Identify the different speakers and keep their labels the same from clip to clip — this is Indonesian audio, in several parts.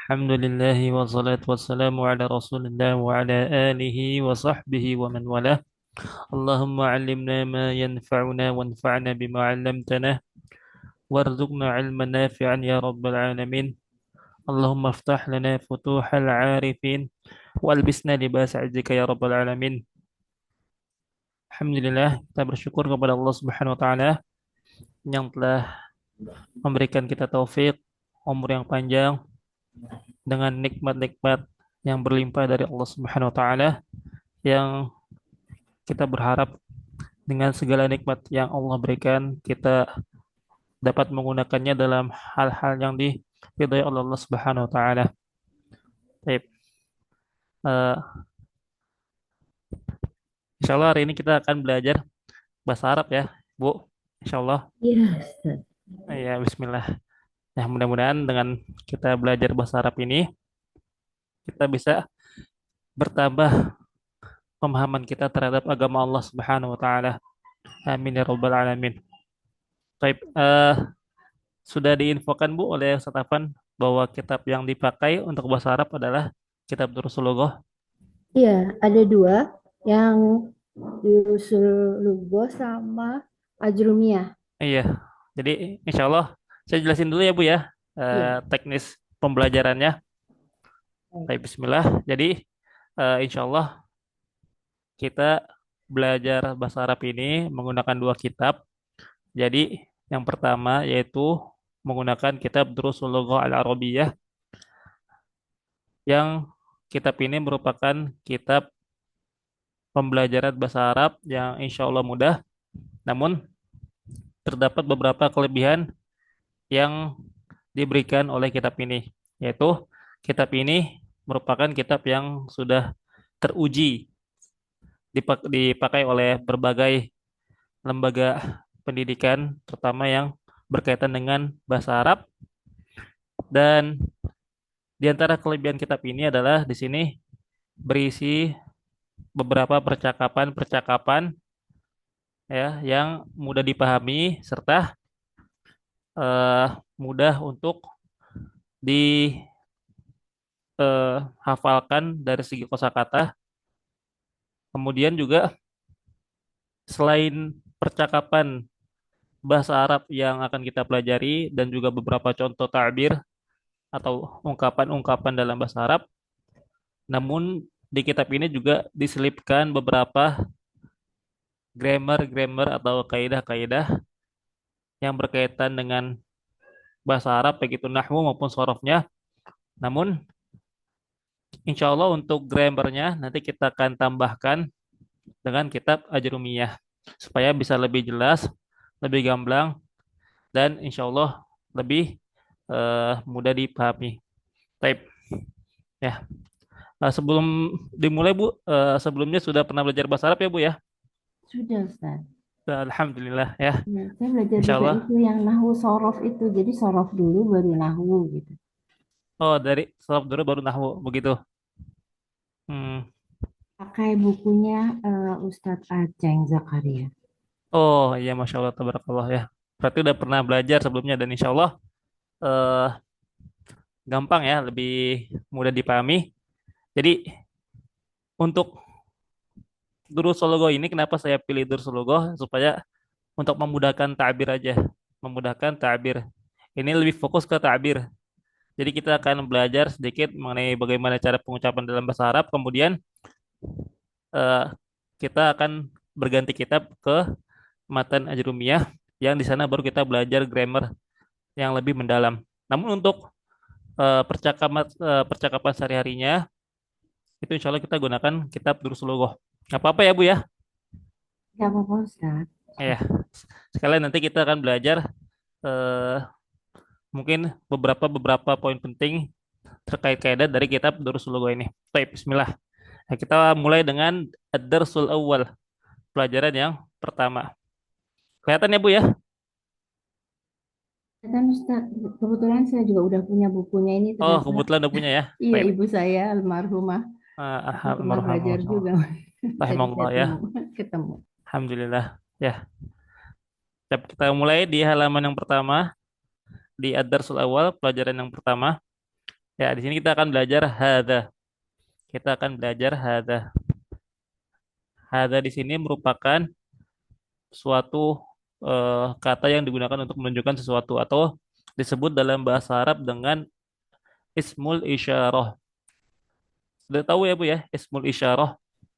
Speaker 1: Alhamdulillah wassalatu wassalamu ala Rasulillah wa ala alihi wa sahbihi wa man walah. Allahumma 'allimna ma yanfa'una wanfa'na bima 'allamtana warzuqna 'ilman nafi'an ya rabbal alamin. Allahumma iftah lana futuhal 'arifin walbisna libas 'izzika ya rabbal alamin. Alhamdulillah, kita bersyukur kepada Allah Subhanahu wa taala yang telah memberikan kita taufik, umur yang panjang dengan nikmat-nikmat yang berlimpah dari Allah Subhanahu wa taala, yang kita berharap dengan segala nikmat yang Allah berikan, kita dapat menggunakannya dalam hal-hal yang diridhai oleh Allah Subhanahu wa taala. Baik. Eh, Insya Allah hari ini kita akan belajar bahasa Arab ya, Bu. Insya Allah.
Speaker 2: Iya, Ustaz.
Speaker 1: Ya, Bismillah. Ya, mudah-mudahan dengan kita belajar bahasa Arab ini, kita bisa bertambah pemahaman kita terhadap agama Allah Subhanahu wa taala. Amin ya rabbal alamin. Baik, sudah diinfokan Bu oleh Ustaz Afan bahwa kitab yang dipakai untuk bahasa Arab adalah kitab Durusul Lughah.
Speaker 2: Iya, ada dua yang diusul Lugo sama Ajrumiyah.
Speaker 1: Iya, jadi insya Allah saya jelasin dulu ya Bu ya,
Speaker 2: Iya.
Speaker 1: teknis pembelajarannya. Baik, Bismillah. Jadi insya Allah kita belajar bahasa Arab ini menggunakan dua kitab. Jadi yang pertama yaitu menggunakan kitab Durusul Lughah Al-Arabiyah, yang kitab ini merupakan kitab pembelajaran bahasa Arab yang insya Allah mudah, namun terdapat beberapa kelebihan yang diberikan oleh kitab ini, yaitu kitab ini merupakan kitab yang sudah teruji dipakai oleh berbagai lembaga pendidikan, terutama yang berkaitan dengan bahasa Arab. Dan di antara kelebihan kitab ini adalah di sini berisi beberapa percakapan-percakapan ya yang mudah dipahami serta mudah untuk dihafalkan dari segi kosakata. Kemudian juga selain percakapan bahasa Arab yang akan kita pelajari dan juga beberapa contoh ta'bir atau ungkapan-ungkapan dalam bahasa Arab, namun di kitab ini juga diselipkan beberapa grammar-grammar atau kaidah-kaidah yang berkaitan dengan bahasa Arab, baik itu nahwu maupun sorofnya. Namun insya Allah untuk grammarnya nanti kita akan tambahkan dengan kitab Ajrumiyah supaya bisa lebih jelas, lebih gamblang, dan insya Allah lebih mudah dipahami. Type ya. Sebelum dimulai Bu, sebelumnya sudah pernah belajar bahasa Arab ya Bu ya?
Speaker 2: Sudah, Ustaz.
Speaker 1: Alhamdulillah ya.
Speaker 2: Ya, saya belajar
Speaker 1: Insya
Speaker 2: juga
Speaker 1: Allah.
Speaker 2: itu yang nahu sorof itu. Jadi sorof dulu baru nahu gitu.
Speaker 1: Oh, dari sorab dulu baru nahwu begitu. Hmm.
Speaker 2: Pakai bukunya Ustadz Aceng Zakaria.
Speaker 1: Oh iya, Masya Allah, tabarakallah ya. Berarti udah pernah belajar sebelumnya dan insya Allah eh, gampang ya, lebih mudah dipahami. Jadi untuk Durusul ini kenapa saya pilih Durusul supaya untuk memudahkan ta'bir aja, memudahkan ta'bir. Ini lebih fokus ke ta'bir. Jadi kita akan belajar sedikit mengenai bagaimana cara pengucapan dalam bahasa Arab. Kemudian eh, kita akan berganti kitab ke Matan Ajrumiyah, yang di sana baru kita belajar grammar yang lebih mendalam. Namun untuk percakapan sehari-harinya itu insya Allah kita gunakan kitab Durusul Lughah. Nggak apa-apa ya Bu ya?
Speaker 2: Gak apa-apa, Ustadz.
Speaker 1: Ya, sekalian nanti kita akan belajar eh, mungkin beberapa beberapa poin penting terkait kaidah dari kitab Durusul Lughah ini. Baik, Bismillah. Nah, kita mulai dengan Ad-Darsul Awal, pelajaran yang pertama. Kelihatan ya Bu ya?
Speaker 2: Kan Ustadz, kebetulan saya juga udah punya bukunya ini
Speaker 1: Oh,
Speaker 2: ternyata.
Speaker 1: kebetulan udah punya ya.
Speaker 2: Iya,
Speaker 1: Baik.
Speaker 2: ibu saya almarhumah. Aku pernah belajar
Speaker 1: Alhamdulillah.
Speaker 2: juga. Jadi saya
Speaker 1: Rahimahullah ya.
Speaker 2: temu, ketemu.
Speaker 1: Alhamdulillah. Ya, kita mulai di halaman yang pertama di Ad-Darsul Awal, pelajaran yang pertama. Ya, di sini kita akan belajar hadza. Kita akan belajar hadza. Hadza di sini merupakan suatu kata yang digunakan untuk menunjukkan sesuatu atau disebut dalam bahasa Arab dengan ismul isyarah. Sudah tahu ya Bu ya, ismul isyarah.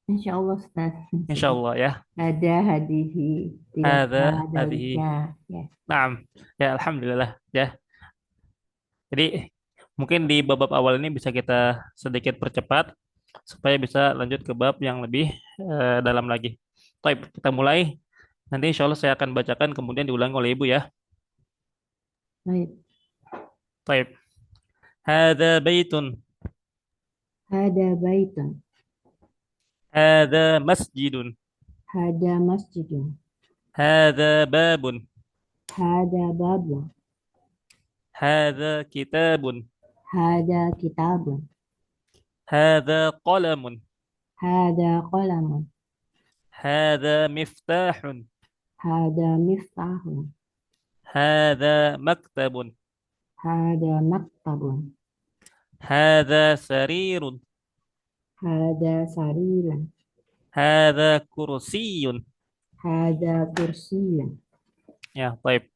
Speaker 2: Insya Allah Ustaz.
Speaker 1: Insya
Speaker 2: Sudah
Speaker 1: Allah ya.
Speaker 2: ada hadihi tidak
Speaker 1: Hadza, hadhihi.
Speaker 2: dalika ya.
Speaker 1: Naam. Ya, alhamdulillah ya. Jadi mungkin di bab awal ini bisa kita sedikit percepat supaya bisa lanjut ke bab yang lebih dalam lagi. Baik, kita mulai. Nanti insya Allah saya akan bacakan kemudian diulangi oleh Ibu ya.
Speaker 2: Baik.
Speaker 1: Baik. Hadza baitun.
Speaker 2: Hada baitun.
Speaker 1: Hadza masjidun.
Speaker 2: Hada masjidun.
Speaker 1: Hadza babun.
Speaker 2: Hada babun.
Speaker 1: Hadza kitabun.
Speaker 2: Hada kitabun.
Speaker 1: Hadza qalamun.
Speaker 2: Hada qalamun.
Speaker 1: Hadza miftahun.
Speaker 2: Hada miftahun.
Speaker 1: Hadza maktabun.
Speaker 2: Hada maktabun.
Speaker 1: Hadza sarirun.
Speaker 2: Hada sariran.
Speaker 1: Hadza kursiyun.
Speaker 2: Hada kursiyun.
Speaker 1: Ya, baik.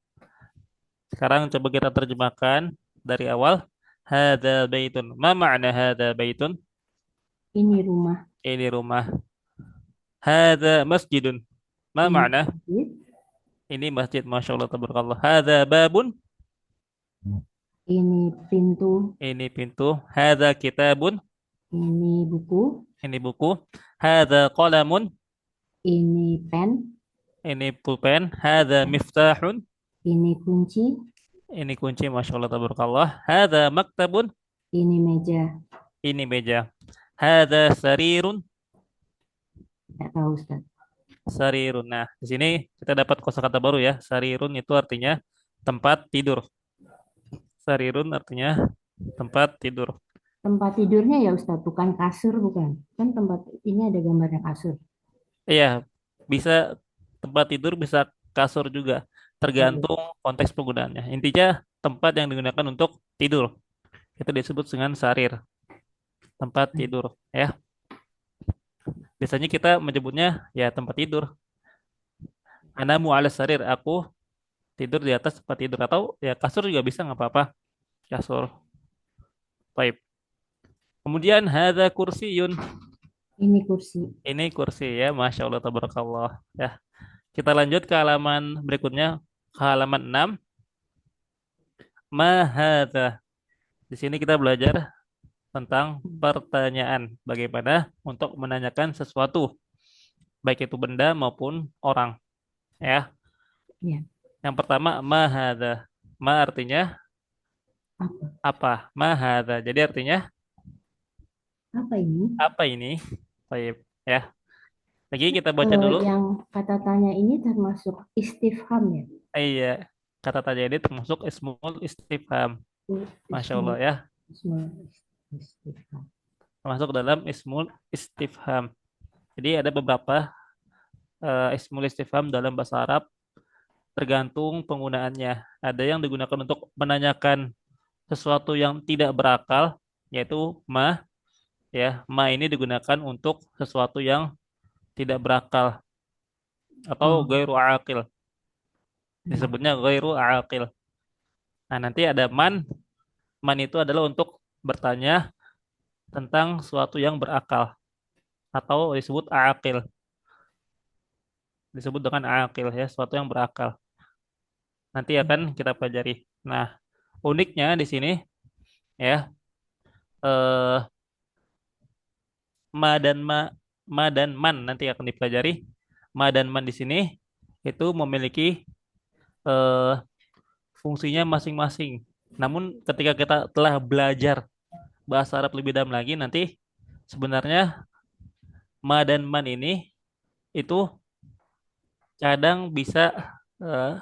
Speaker 1: Sekarang coba kita terjemahkan dari awal. Hadza baitun. Ma ma'na hadza baitun?
Speaker 2: Ini rumah.
Speaker 1: Ini rumah. Hadza masjidun. Ma
Speaker 2: Ini
Speaker 1: ma'na?
Speaker 2: masjid.
Speaker 1: Ini masjid. Masya Allah, tabarakallah. Hadza babun.
Speaker 2: Ini pintu.
Speaker 1: Ini pintu. Hadza kitabun.
Speaker 2: Ini buku.
Speaker 1: Ini buku. Hadza qalamun.
Speaker 2: Ini pen.
Speaker 1: Ini pulpen. Hadza miftahun.
Speaker 2: Ini kunci.
Speaker 1: Ini kunci. Masya Allah, tabarakallah. Hadza maktabun.
Speaker 2: Ini meja.
Speaker 1: Ini meja. Hadza sarirun.
Speaker 2: Tidak tahu Ustaz.
Speaker 1: Sarirun. Nah, di sini kita dapat kosakata baru ya. Sarirun itu artinya tempat tidur. Sarirun artinya tempat tidur.
Speaker 2: Tempat tidurnya ya Ustaz, bukan kasur, bukan. Kan tempat ini ada gambarnya kasur.
Speaker 1: Iya, bisa tempat tidur, bisa kasur juga.
Speaker 2: Iya.
Speaker 1: Tergantung konteks penggunaannya. Intinya tempat yang digunakan untuk tidur. Itu disebut dengan sarir, tempat tidur. Ya, biasanya kita menyebutnya ya tempat tidur. Anamu ala sarir. Aku tidur di atas tempat tidur atau ya kasur juga bisa nggak apa-apa. Kasur. Baik. Kemudian hadza kursiyun.
Speaker 2: Ini kursi.
Speaker 1: Ini kursi ya, Masya Allah, tabarakallah. Ya, kita lanjut ke halaman berikutnya, ke halaman 6. Ma hadza. Di sini kita belajar tentang pertanyaan. Bagaimana untuk menanyakan sesuatu, baik itu benda maupun orang. Ya,
Speaker 2: Ya.
Speaker 1: yang pertama ma hadza. Ma artinya
Speaker 2: Apa?
Speaker 1: apa? Ma hadza. Jadi artinya
Speaker 2: Apa ini?
Speaker 1: apa ini? Baik, ya. Lagi kita baca dulu.
Speaker 2: Yang kata tanya ini termasuk istifham ya?
Speaker 1: Iya, kata tanya ini termasuk ismul istifham. Masya Allah
Speaker 2: Ismul,
Speaker 1: ya.
Speaker 2: ismul istifham.
Speaker 1: Termasuk dalam ismul istifham. Jadi ada beberapa ismul istifham dalam bahasa Arab tergantung penggunaannya. Ada yang digunakan untuk menanyakan sesuatu yang tidak berakal, yaitu ma. Ya, ma ini digunakan untuk sesuatu yang tidak berakal atau
Speaker 2: Oh,
Speaker 1: gairu akil. Disebutnya gairu akil. Nah, nanti ada man. Man itu adalah untuk bertanya tentang sesuatu yang berakal atau disebut akil. Disebut dengan akil ya, sesuatu yang berakal. Nanti akan kita pelajari. Nah, uniknya di sini ya, eh, ma dan ma dan man nanti akan dipelajari. Ma dan man di sini itu memiliki eh, fungsinya masing-masing. Namun ketika kita telah belajar bahasa Arab lebih dalam lagi nanti sebenarnya ma dan man ini itu kadang bisa eh,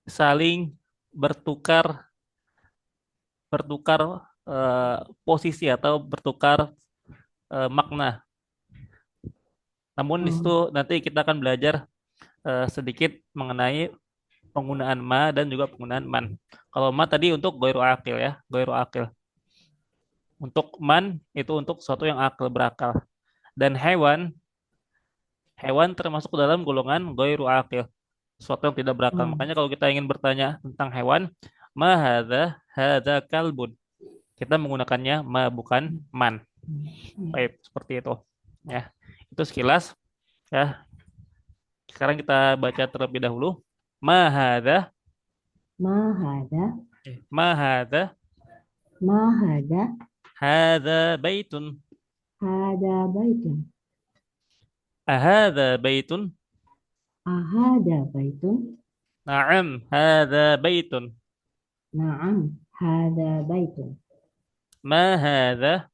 Speaker 1: saling bertukar bertukar posisi atau bertukar makna. Namun di situ
Speaker 2: oh,
Speaker 1: nanti kita akan belajar sedikit mengenai penggunaan ma dan juga penggunaan man. Kalau ma tadi untuk goiru akil ya, goiru akil. Untuk man itu untuk sesuatu yang akal berakal. Dan hewan termasuk dalam golongan ghairu akil, sesuatu yang tidak berakal.
Speaker 2: Oh,
Speaker 1: Makanya kalau kita ingin bertanya tentang hewan, ma hadza kalbun. Kita menggunakannya ma bukan man. Baik, seperti itu. Ya. Itu sekilas ya. Sekarang kita baca terlebih dahulu. Ma hadza,
Speaker 2: mahada,
Speaker 1: ma hadza,
Speaker 2: mahada,
Speaker 1: hadza baitun.
Speaker 2: hada baitun,
Speaker 1: Ahadza baitun?
Speaker 2: ahada baitun,
Speaker 1: Na'am, hadza baitun.
Speaker 2: naam, hada baitun,
Speaker 1: Ma hadza?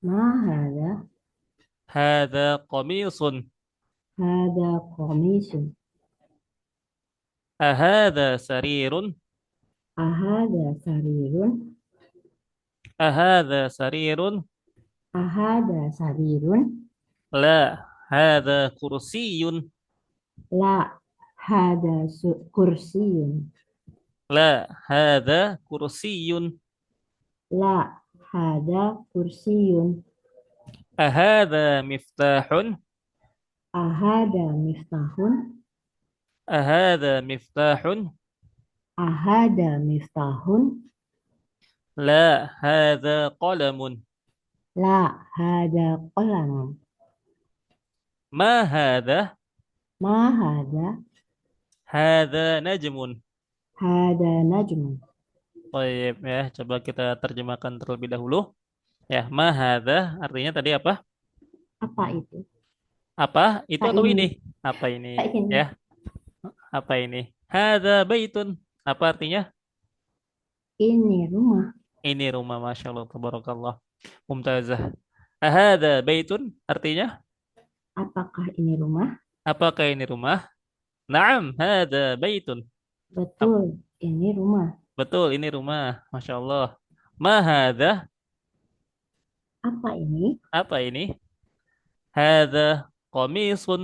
Speaker 2: mahada,
Speaker 1: Hadza qamisun.
Speaker 2: hada qamisun,
Speaker 1: Ahadza sarirun?
Speaker 2: ahada sarirun,
Speaker 1: Ahadza sarirun?
Speaker 2: ahada sarirun,
Speaker 1: La, hadza kursiyun.
Speaker 2: la, hada kursiyun,
Speaker 1: La, hadza kursiyun.
Speaker 2: la, hada kursiyun,
Speaker 1: Ahadza miftahun?
Speaker 2: ahada miftahun,
Speaker 1: Ahadza miftahun?
Speaker 2: ahada miftahun,
Speaker 1: La, hadza qalamun.
Speaker 2: la, hada qalamun,
Speaker 1: Ma hadza?
Speaker 2: ma hada,
Speaker 1: Hadza najmun.
Speaker 2: hada najmun.
Speaker 1: Baik ya, coba kita terjemahkan terlebih dahulu. Ya, ma hadza artinya tadi apa?
Speaker 2: Apa itu?
Speaker 1: Apa? Itu
Speaker 2: Tak
Speaker 1: atau
Speaker 2: ini,
Speaker 1: ini? Apa ini?
Speaker 2: tak ini.
Speaker 1: Ya, apa ini? Hadza baitun. Apa artinya?
Speaker 2: Ini rumah.
Speaker 1: Ini rumah, Masya Allah, tabarakallah. Mumtazah. Hadza baitun artinya?
Speaker 2: Apakah ini rumah?
Speaker 1: Apakah ini rumah? Naam, hadza baitun. Ap-
Speaker 2: Betul, ini rumah.
Speaker 1: Betul, ini rumah. Masya Allah. Ma hadza?
Speaker 2: Apa ini?
Speaker 1: Apa ini? Hadza qamisun.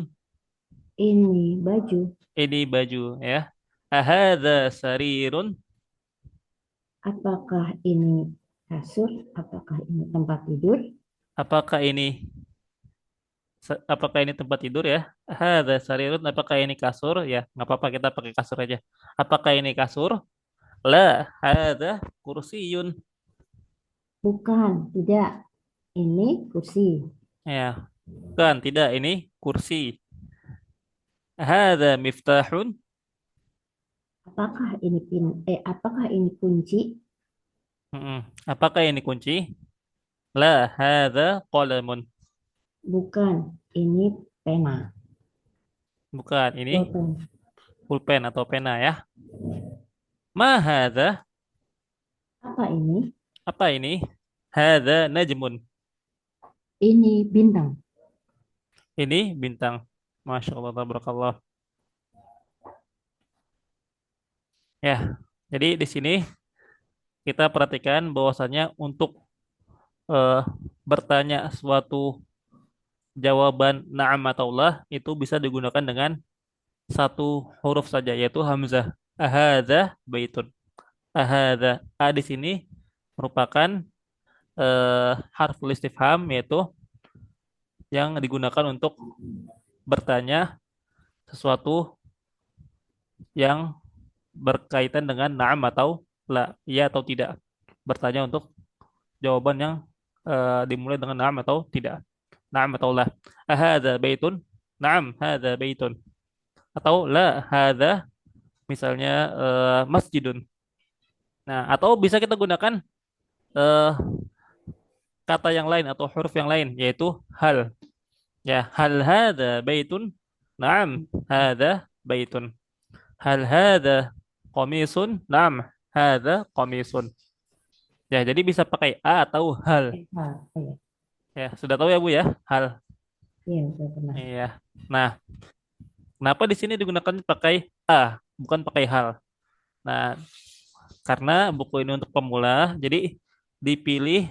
Speaker 2: Ini baju.
Speaker 1: Ini baju ya. Ahadza sarirun.
Speaker 2: Apakah ini kasur? Apakah ini tempat tidur?
Speaker 1: Apakah ini apakah ini tempat tidur ya? Hadza sarirun. Apakah ini kasur? Ya, nggak apa-apa kita pakai kasur aja. Apakah ini kasur? La, hadza kursiyun.
Speaker 2: Bukan, tidak. Ini kursi.
Speaker 1: Ya, kan tidak ini kursi. Hadza miftahun.
Speaker 2: Apakah ini kunci?
Speaker 1: Mm-mm. Apakah ini kunci? La, hadza qalamun.
Speaker 2: Bukan, ini pena.
Speaker 1: Bukan, ini
Speaker 2: Pulpen.
Speaker 1: pulpen atau pena ya. Ma hadza?
Speaker 2: Apa ini?
Speaker 1: Apa ini? Hadza najmun.
Speaker 2: Ini bintang.
Speaker 1: Ini bintang. Masya Allah, tabarakallah. Ya, jadi di sini kita perhatikan bahwasannya untuk eh, bertanya suatu jawaban na'am atau la itu bisa digunakan dengan satu huruf saja yaitu hamzah. Ahadza baitun. Ahadza. A di sini merupakan harful istifham yaitu yang digunakan untuk bertanya sesuatu yang berkaitan dengan na'am atau la, ya atau tidak. Bertanya untuk jawaban yang dimulai dengan na'am atau tidak. Na'am atau la. Ahadza baitun? Na'am, hadza baitun. Atau la hadza misalnya masjidun. Nah, atau bisa kita gunakan eh, kata yang lain atau huruf yang lain yaitu hal. Ya, hal hadza baitun? Na'am, hadza baitun. Hal hadza qamisun? Na'am, hadza qamisun. Ya, jadi bisa pakai a atau hal.
Speaker 2: Iya,
Speaker 1: Ya, sudah tahu ya Bu ya, hal.
Speaker 2: iya, saya pernah.
Speaker 1: Iya. Nah, kenapa di sini digunakan pakai a, bukan pakai hal? Nah, karena buku ini untuk pemula, jadi dipilih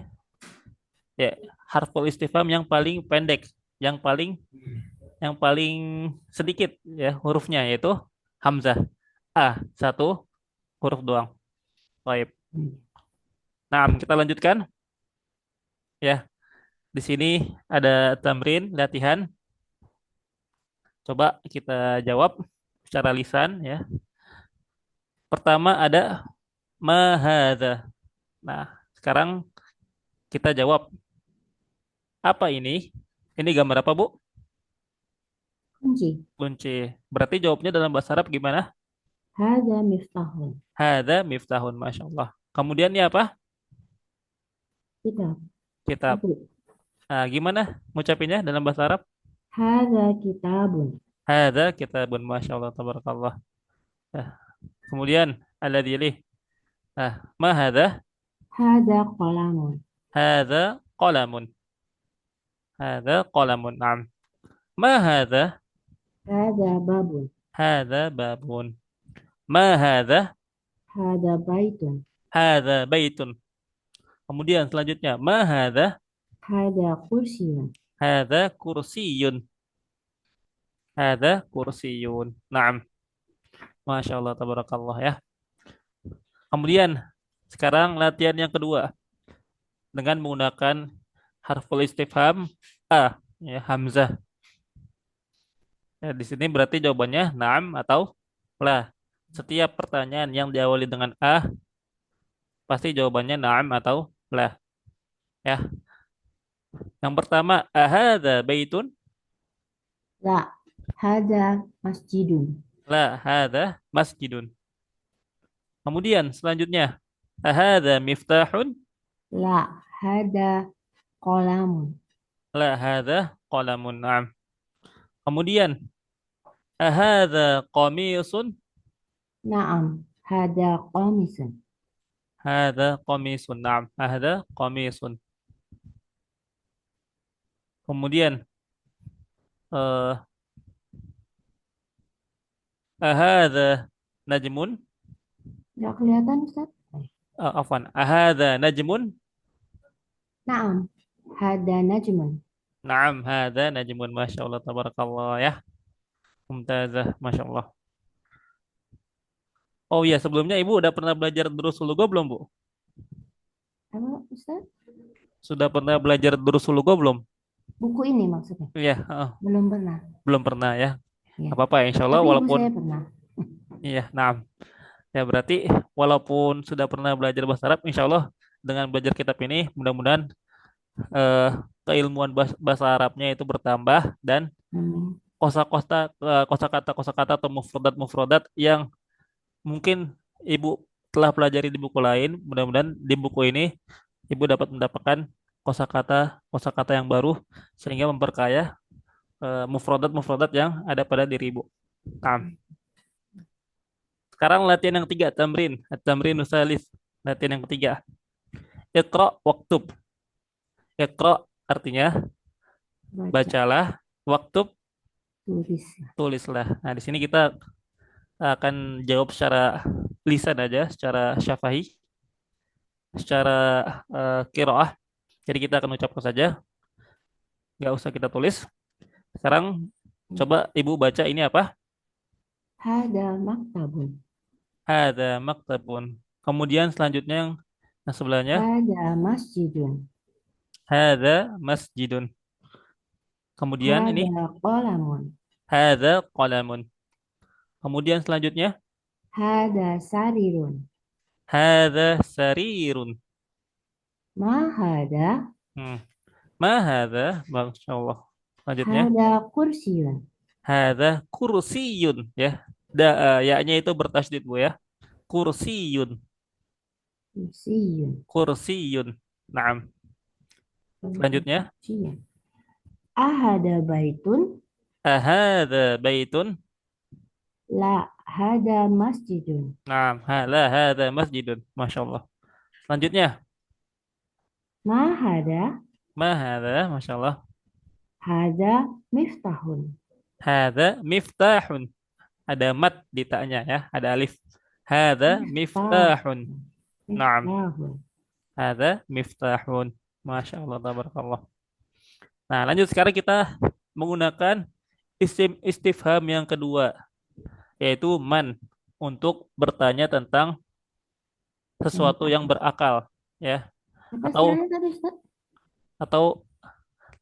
Speaker 1: ya harful istifham yang paling pendek, yang paling yang paling sedikit ya hurufnya yaitu hamzah. A, satu huruf doang. Baik.
Speaker 2: Hmm.
Speaker 1: Nah, kita lanjutkan. ya. Di sini ada tamrin latihan. Coba kita jawab secara lisan ya. Pertama ada mahadza. Nah, sekarang kita jawab apa ini? Ini gambar apa, Bu?
Speaker 2: Kunci.
Speaker 1: Kunci. Berarti jawabnya dalam bahasa Arab gimana?
Speaker 2: Hada miftahun.
Speaker 1: Hada miftahun, Masya Allah. Kemudian ini apa?
Speaker 2: Kitab.
Speaker 1: Kitab.
Speaker 2: Buku.
Speaker 1: Nah, gimana ngucapinnya dalam bahasa Arab?
Speaker 2: Hada kitabun.
Speaker 1: Hada kitabun, Masya Allah, tabarakallah. Nah, kemudian ada diri. Nah, ma hada?
Speaker 2: Hada qalamun.
Speaker 1: Hada qalamun. Hada qalamun. Naam. Ma hada?
Speaker 2: Hada babun.
Speaker 1: Hada babun. Ma hada?
Speaker 2: Hada baitun.
Speaker 1: Hada baitun. Kemudian selanjutnya, ma hada?
Speaker 2: Hada kursiyun.
Speaker 1: Hada kursiyun. Hada kursiyun. Naam. Masya Allah, tabarakallah ya. Kemudian, sekarang latihan yang kedua. Dengan menggunakan harful istifham A, ya, hamzah. Ya, di sini berarti jawabannya naam atau la. Setiap pertanyaan yang diawali dengan A, pasti jawabannya naam atau la. Ya. Yang pertama, ahadza baitun?
Speaker 2: La. Hada masjidun.
Speaker 1: La, hadza masjidun. Kemudian selanjutnya, ahadza miftahun?
Speaker 2: La. Hada qalamun.
Speaker 1: La, hadza qalamun. Naam. Kemudian, ahadza qamisun?
Speaker 2: Naam. Hada qamisun.
Speaker 1: Hadza qamisun. Naam, hadza qamisun. Kemudian, eh ahadza najmun?
Speaker 2: Nggak kelihatan, Ustaz?
Speaker 1: Afwan, ahadza najmun?
Speaker 2: Naam. Hada najmun.
Speaker 1: Naam, hadza najmun. Masya Allah, tabarakallah ya. Mumtazah, Masya Allah. Oh iya, sebelumnya Ibu udah pernah belajar Durusul Lugha belum, Bu?
Speaker 2: Apa, Ustaz?
Speaker 1: Sudah pernah belajar Durusul Lugha belum?
Speaker 2: Buku ini maksudnya?
Speaker 1: Iya,
Speaker 2: Belum pernah.
Speaker 1: belum pernah ya.
Speaker 2: Ya.
Speaker 1: Nggak apa-apa ya, insya Allah
Speaker 2: Tapi ibu
Speaker 1: walaupun
Speaker 2: saya pernah.
Speaker 1: iya, naam. Ya berarti walaupun sudah pernah belajar bahasa Arab, insya Allah dengan belajar kitab ini mudah-mudahan eh, keilmuan bahasa Arabnya itu bertambah dan
Speaker 2: Amin.
Speaker 1: kosakata atau mufrodat yang mungkin Ibu telah pelajari di buku lain, mudah-mudahan di buku ini Ibu dapat mendapatkan kosakata yang baru sehingga memperkaya mufrodat-mufrodat yang ada pada diri Ibu. Nah, sekarang latihan yang ketiga, tamrin. Tamrin nusalis. Latihan yang ketiga. Iqra waktub. Iqra artinya
Speaker 2: Baca,
Speaker 1: bacalah, waktub
Speaker 2: tulis.
Speaker 1: tulislah. Nah, di sini kita akan jawab secara lisan aja, secara syafahi, secara qiraah. Jadi kita akan ucapkan saja, nggak usah kita tulis. Sekarang coba Ibu baca ini apa?
Speaker 2: Hada maktabun.
Speaker 1: Ada maktabun. Kemudian selanjutnya yang sebelahnya,
Speaker 2: Hada masjidun.
Speaker 1: ada masjidun. Kemudian ini,
Speaker 2: Hada qalamun.
Speaker 1: ada qalamun. Kemudian selanjutnya,
Speaker 2: Hada sarirun.
Speaker 1: ada sarirun.
Speaker 2: Ma hada.
Speaker 1: Hmm. Ma hada, Masya Allah. Selanjutnya,
Speaker 2: Hada kursiyun.
Speaker 1: ada kursiyun. Ya, ya-nya itu bertasydid, Bu ya. Kursiyun.
Speaker 2: Kursiyun.
Speaker 1: Kursiyun. Naam. Selanjutnya,
Speaker 2: Kursiyun. Ahada baitun.
Speaker 1: ahada baitun.
Speaker 2: La. Hada masjidun.
Speaker 1: Naam, hada masjidun. Masya Allah. Selanjutnya,
Speaker 2: Ma hada.
Speaker 1: ma hada, Masya Allah.
Speaker 2: Hada miftahun.
Speaker 1: Hada miftahun. Ada mat di taknya ya, ada alif. Hada
Speaker 2: Miftah.
Speaker 1: miftahun. Naam,
Speaker 2: Miftahun.
Speaker 1: hada miftahun. Masya Allah, tabarakallah. Nah, lanjut sekarang kita menggunakan isim istifham yang kedua, yaitu man, untuk bertanya tentang sesuatu yang berakal, ya.
Speaker 2: Apa
Speaker 1: Atau
Speaker 2: istilahnya tadi, Ustaz?
Speaker 1: atau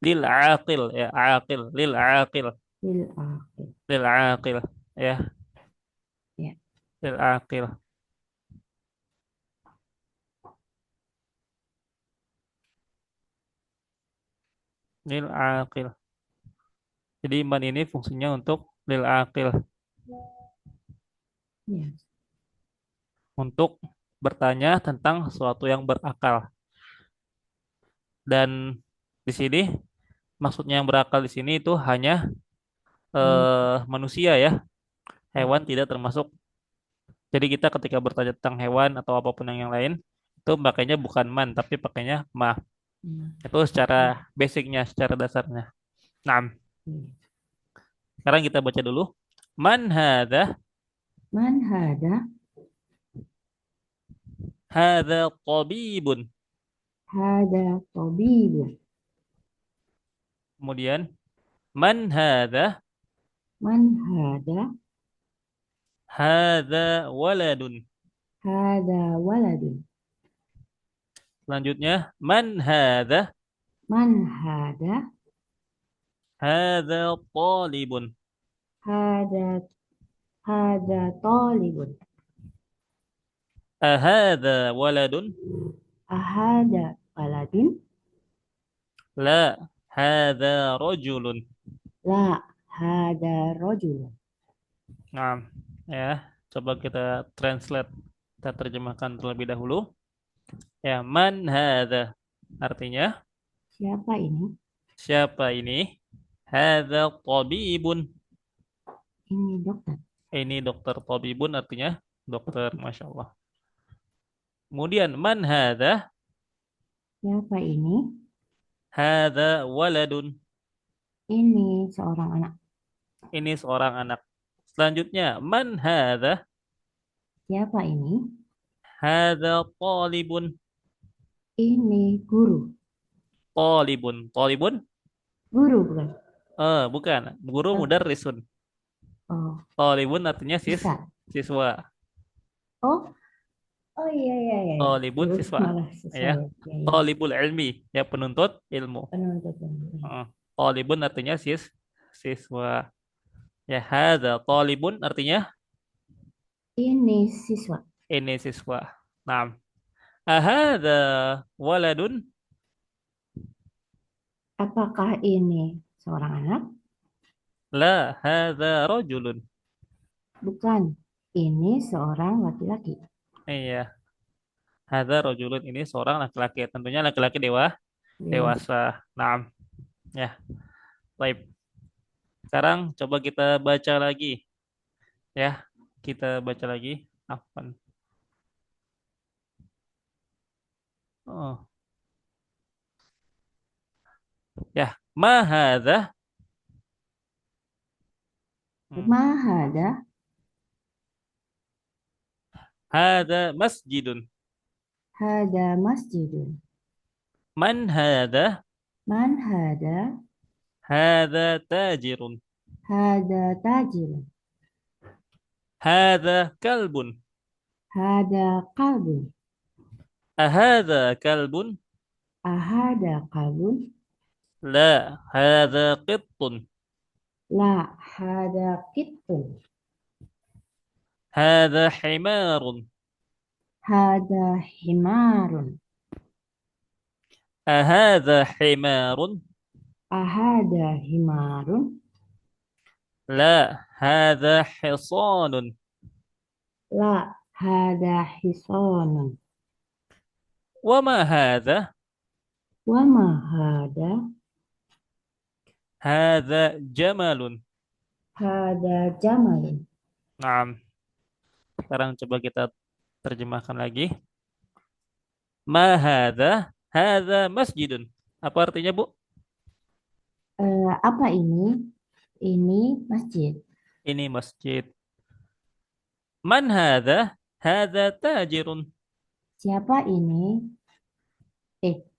Speaker 1: lil aqil ya, aqil, lil aqil,
Speaker 2: Lil akhir.
Speaker 1: lil aqil ya,
Speaker 2: Ya.
Speaker 1: lil aqil, lil aqil. Jadi man ini fungsinya untuk lil aqil,
Speaker 2: Ya.
Speaker 1: untuk bertanya tentang sesuatu yang berakal. Dan di sini maksudnya yang berakal di sini itu hanya
Speaker 2: Manusia.
Speaker 1: manusia ya, hewan tidak termasuk. Jadi kita ketika bertanya tentang hewan atau apapun yang lain itu pakainya bukan man tapi pakainya ma.
Speaker 2: Hmm.
Speaker 1: Itu secara basicnya, secara dasarnya. Nah,
Speaker 2: Hmm.
Speaker 1: sekarang kita baca dulu. Man hadha,
Speaker 2: Man hada,
Speaker 1: hadha tabibun.
Speaker 2: hada tabibun.
Speaker 1: Kemudian man hadha,
Speaker 2: Man hada,
Speaker 1: hadha waladun.
Speaker 2: hada waladun.
Speaker 1: Selanjutnya man hadha,
Speaker 2: Man hada,
Speaker 1: hadha talibun.
Speaker 2: hada, hada talibun.
Speaker 1: Ahadha waladun?
Speaker 2: Ahada waladun.
Speaker 1: La, hadha rajulun.
Speaker 2: La, hada rojulun.
Speaker 1: Nah, ya, coba kita translate, kita terjemahkan terlebih dahulu. Ya, man hadha artinya
Speaker 2: Siapa ini?
Speaker 1: siapa ini? Hadha tabibun.
Speaker 2: Ini dokter.
Speaker 1: Ini dokter, tabibun artinya dokter, masya Allah. Kemudian man hadha?
Speaker 2: Siapa ini?
Speaker 1: Hadha waladun.
Speaker 2: Ini seorang anak.
Speaker 1: Ini seorang anak. Selanjutnya man hadha?
Speaker 2: Siapa ini?
Speaker 1: Hadha talibun.
Speaker 2: Ini guru.
Speaker 1: Talibun. Talibun?
Speaker 2: Guru bukan?
Speaker 1: Bukan. Guru
Speaker 2: Oh,
Speaker 1: mudarrisun.
Speaker 2: oh,
Speaker 1: Talibun artinya
Speaker 2: bisa.
Speaker 1: siswa.
Speaker 2: Oh, oh iya iya iya. Iya.
Speaker 1: Talibun
Speaker 2: Guru
Speaker 1: siswa.
Speaker 2: malah siswa
Speaker 1: Ya.
Speaker 2: ya. Iya iya.
Speaker 1: Talibul ilmi. Ya, penuntut ilmu.
Speaker 2: Penuntut ilmu.
Speaker 1: Uh, Talibun artinya siswa. Ya, hadza talibun artinya
Speaker 2: Ini siswa.
Speaker 1: ini siswa. Nah, ahadza waladun?
Speaker 2: Apakah ini seorang anak?
Speaker 1: La, hadza rajulun.
Speaker 2: Bukan. Ini seorang laki-laki.
Speaker 1: Iya, hadza rajulun ini seorang laki-laki. Tentunya laki-laki
Speaker 2: Dewasa.
Speaker 1: dewasa. Nah, ya, baik. Sekarang coba kita baca lagi ya. Kita baca lagi. Afwan. Oh, ya. Ma hadza? Hmm.
Speaker 2: Mahada.
Speaker 1: Hadza masjidun.
Speaker 2: Hada masjidun.
Speaker 1: Man hadza?
Speaker 2: Man hada.
Speaker 1: Hadza tajirun.
Speaker 2: Hada tajirun.
Speaker 1: Hadza kalbun.
Speaker 2: Hada kalbun.
Speaker 1: Ahadza kalbun?
Speaker 2: Ahada kalbun.
Speaker 1: La, hadza qittun.
Speaker 2: La, hada kittun.
Speaker 1: Hadza himarun.
Speaker 2: Hada himarun.
Speaker 1: Ahadza himarun?
Speaker 2: Ahada himarun.
Speaker 1: La, hadza hisanun.
Speaker 2: La, hada hisonun.
Speaker 1: Wa ma hadza?
Speaker 2: Wama hada.
Speaker 1: Hadza jamalun.
Speaker 2: Hada jamalun.
Speaker 1: Nah, sekarang coba kita terjemahkan lagi. Ma hadza? Hadza masjidun. Apa artinya, Bu?
Speaker 2: Apa ini? Ini masjid.
Speaker 1: Ini masjid. Man hadza? Hadza tajirun.
Speaker 2: Siapa ini?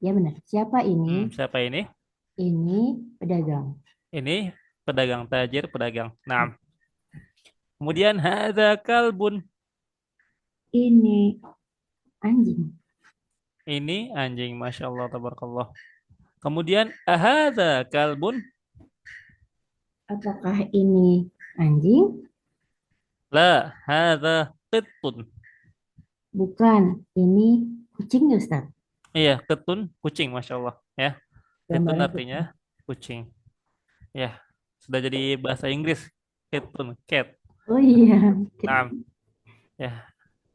Speaker 2: Ya benar. Siapa ini?
Speaker 1: Siapa ini?
Speaker 2: Ini pedagang.
Speaker 1: Ini pedagang, tajir, pedagang. Nah, kemudian hadza kalbun.
Speaker 2: Ini anjing.
Speaker 1: Ini anjing, masya Allah, tabarakallah. Kemudian ahadza kalbun?
Speaker 2: Apakah ini anjing?
Speaker 1: La, hadza qittun.
Speaker 2: Bukan, ini kucing ya Ustaz.
Speaker 1: Iya, ketun kucing, masya Allah. Ya, ketun
Speaker 2: Gambarnya
Speaker 1: artinya
Speaker 2: kucing.
Speaker 1: kucing. Ya, sudah jadi bahasa Inggris. Ketun, cat.
Speaker 2: Oh iya,
Speaker 1: Nah, ya,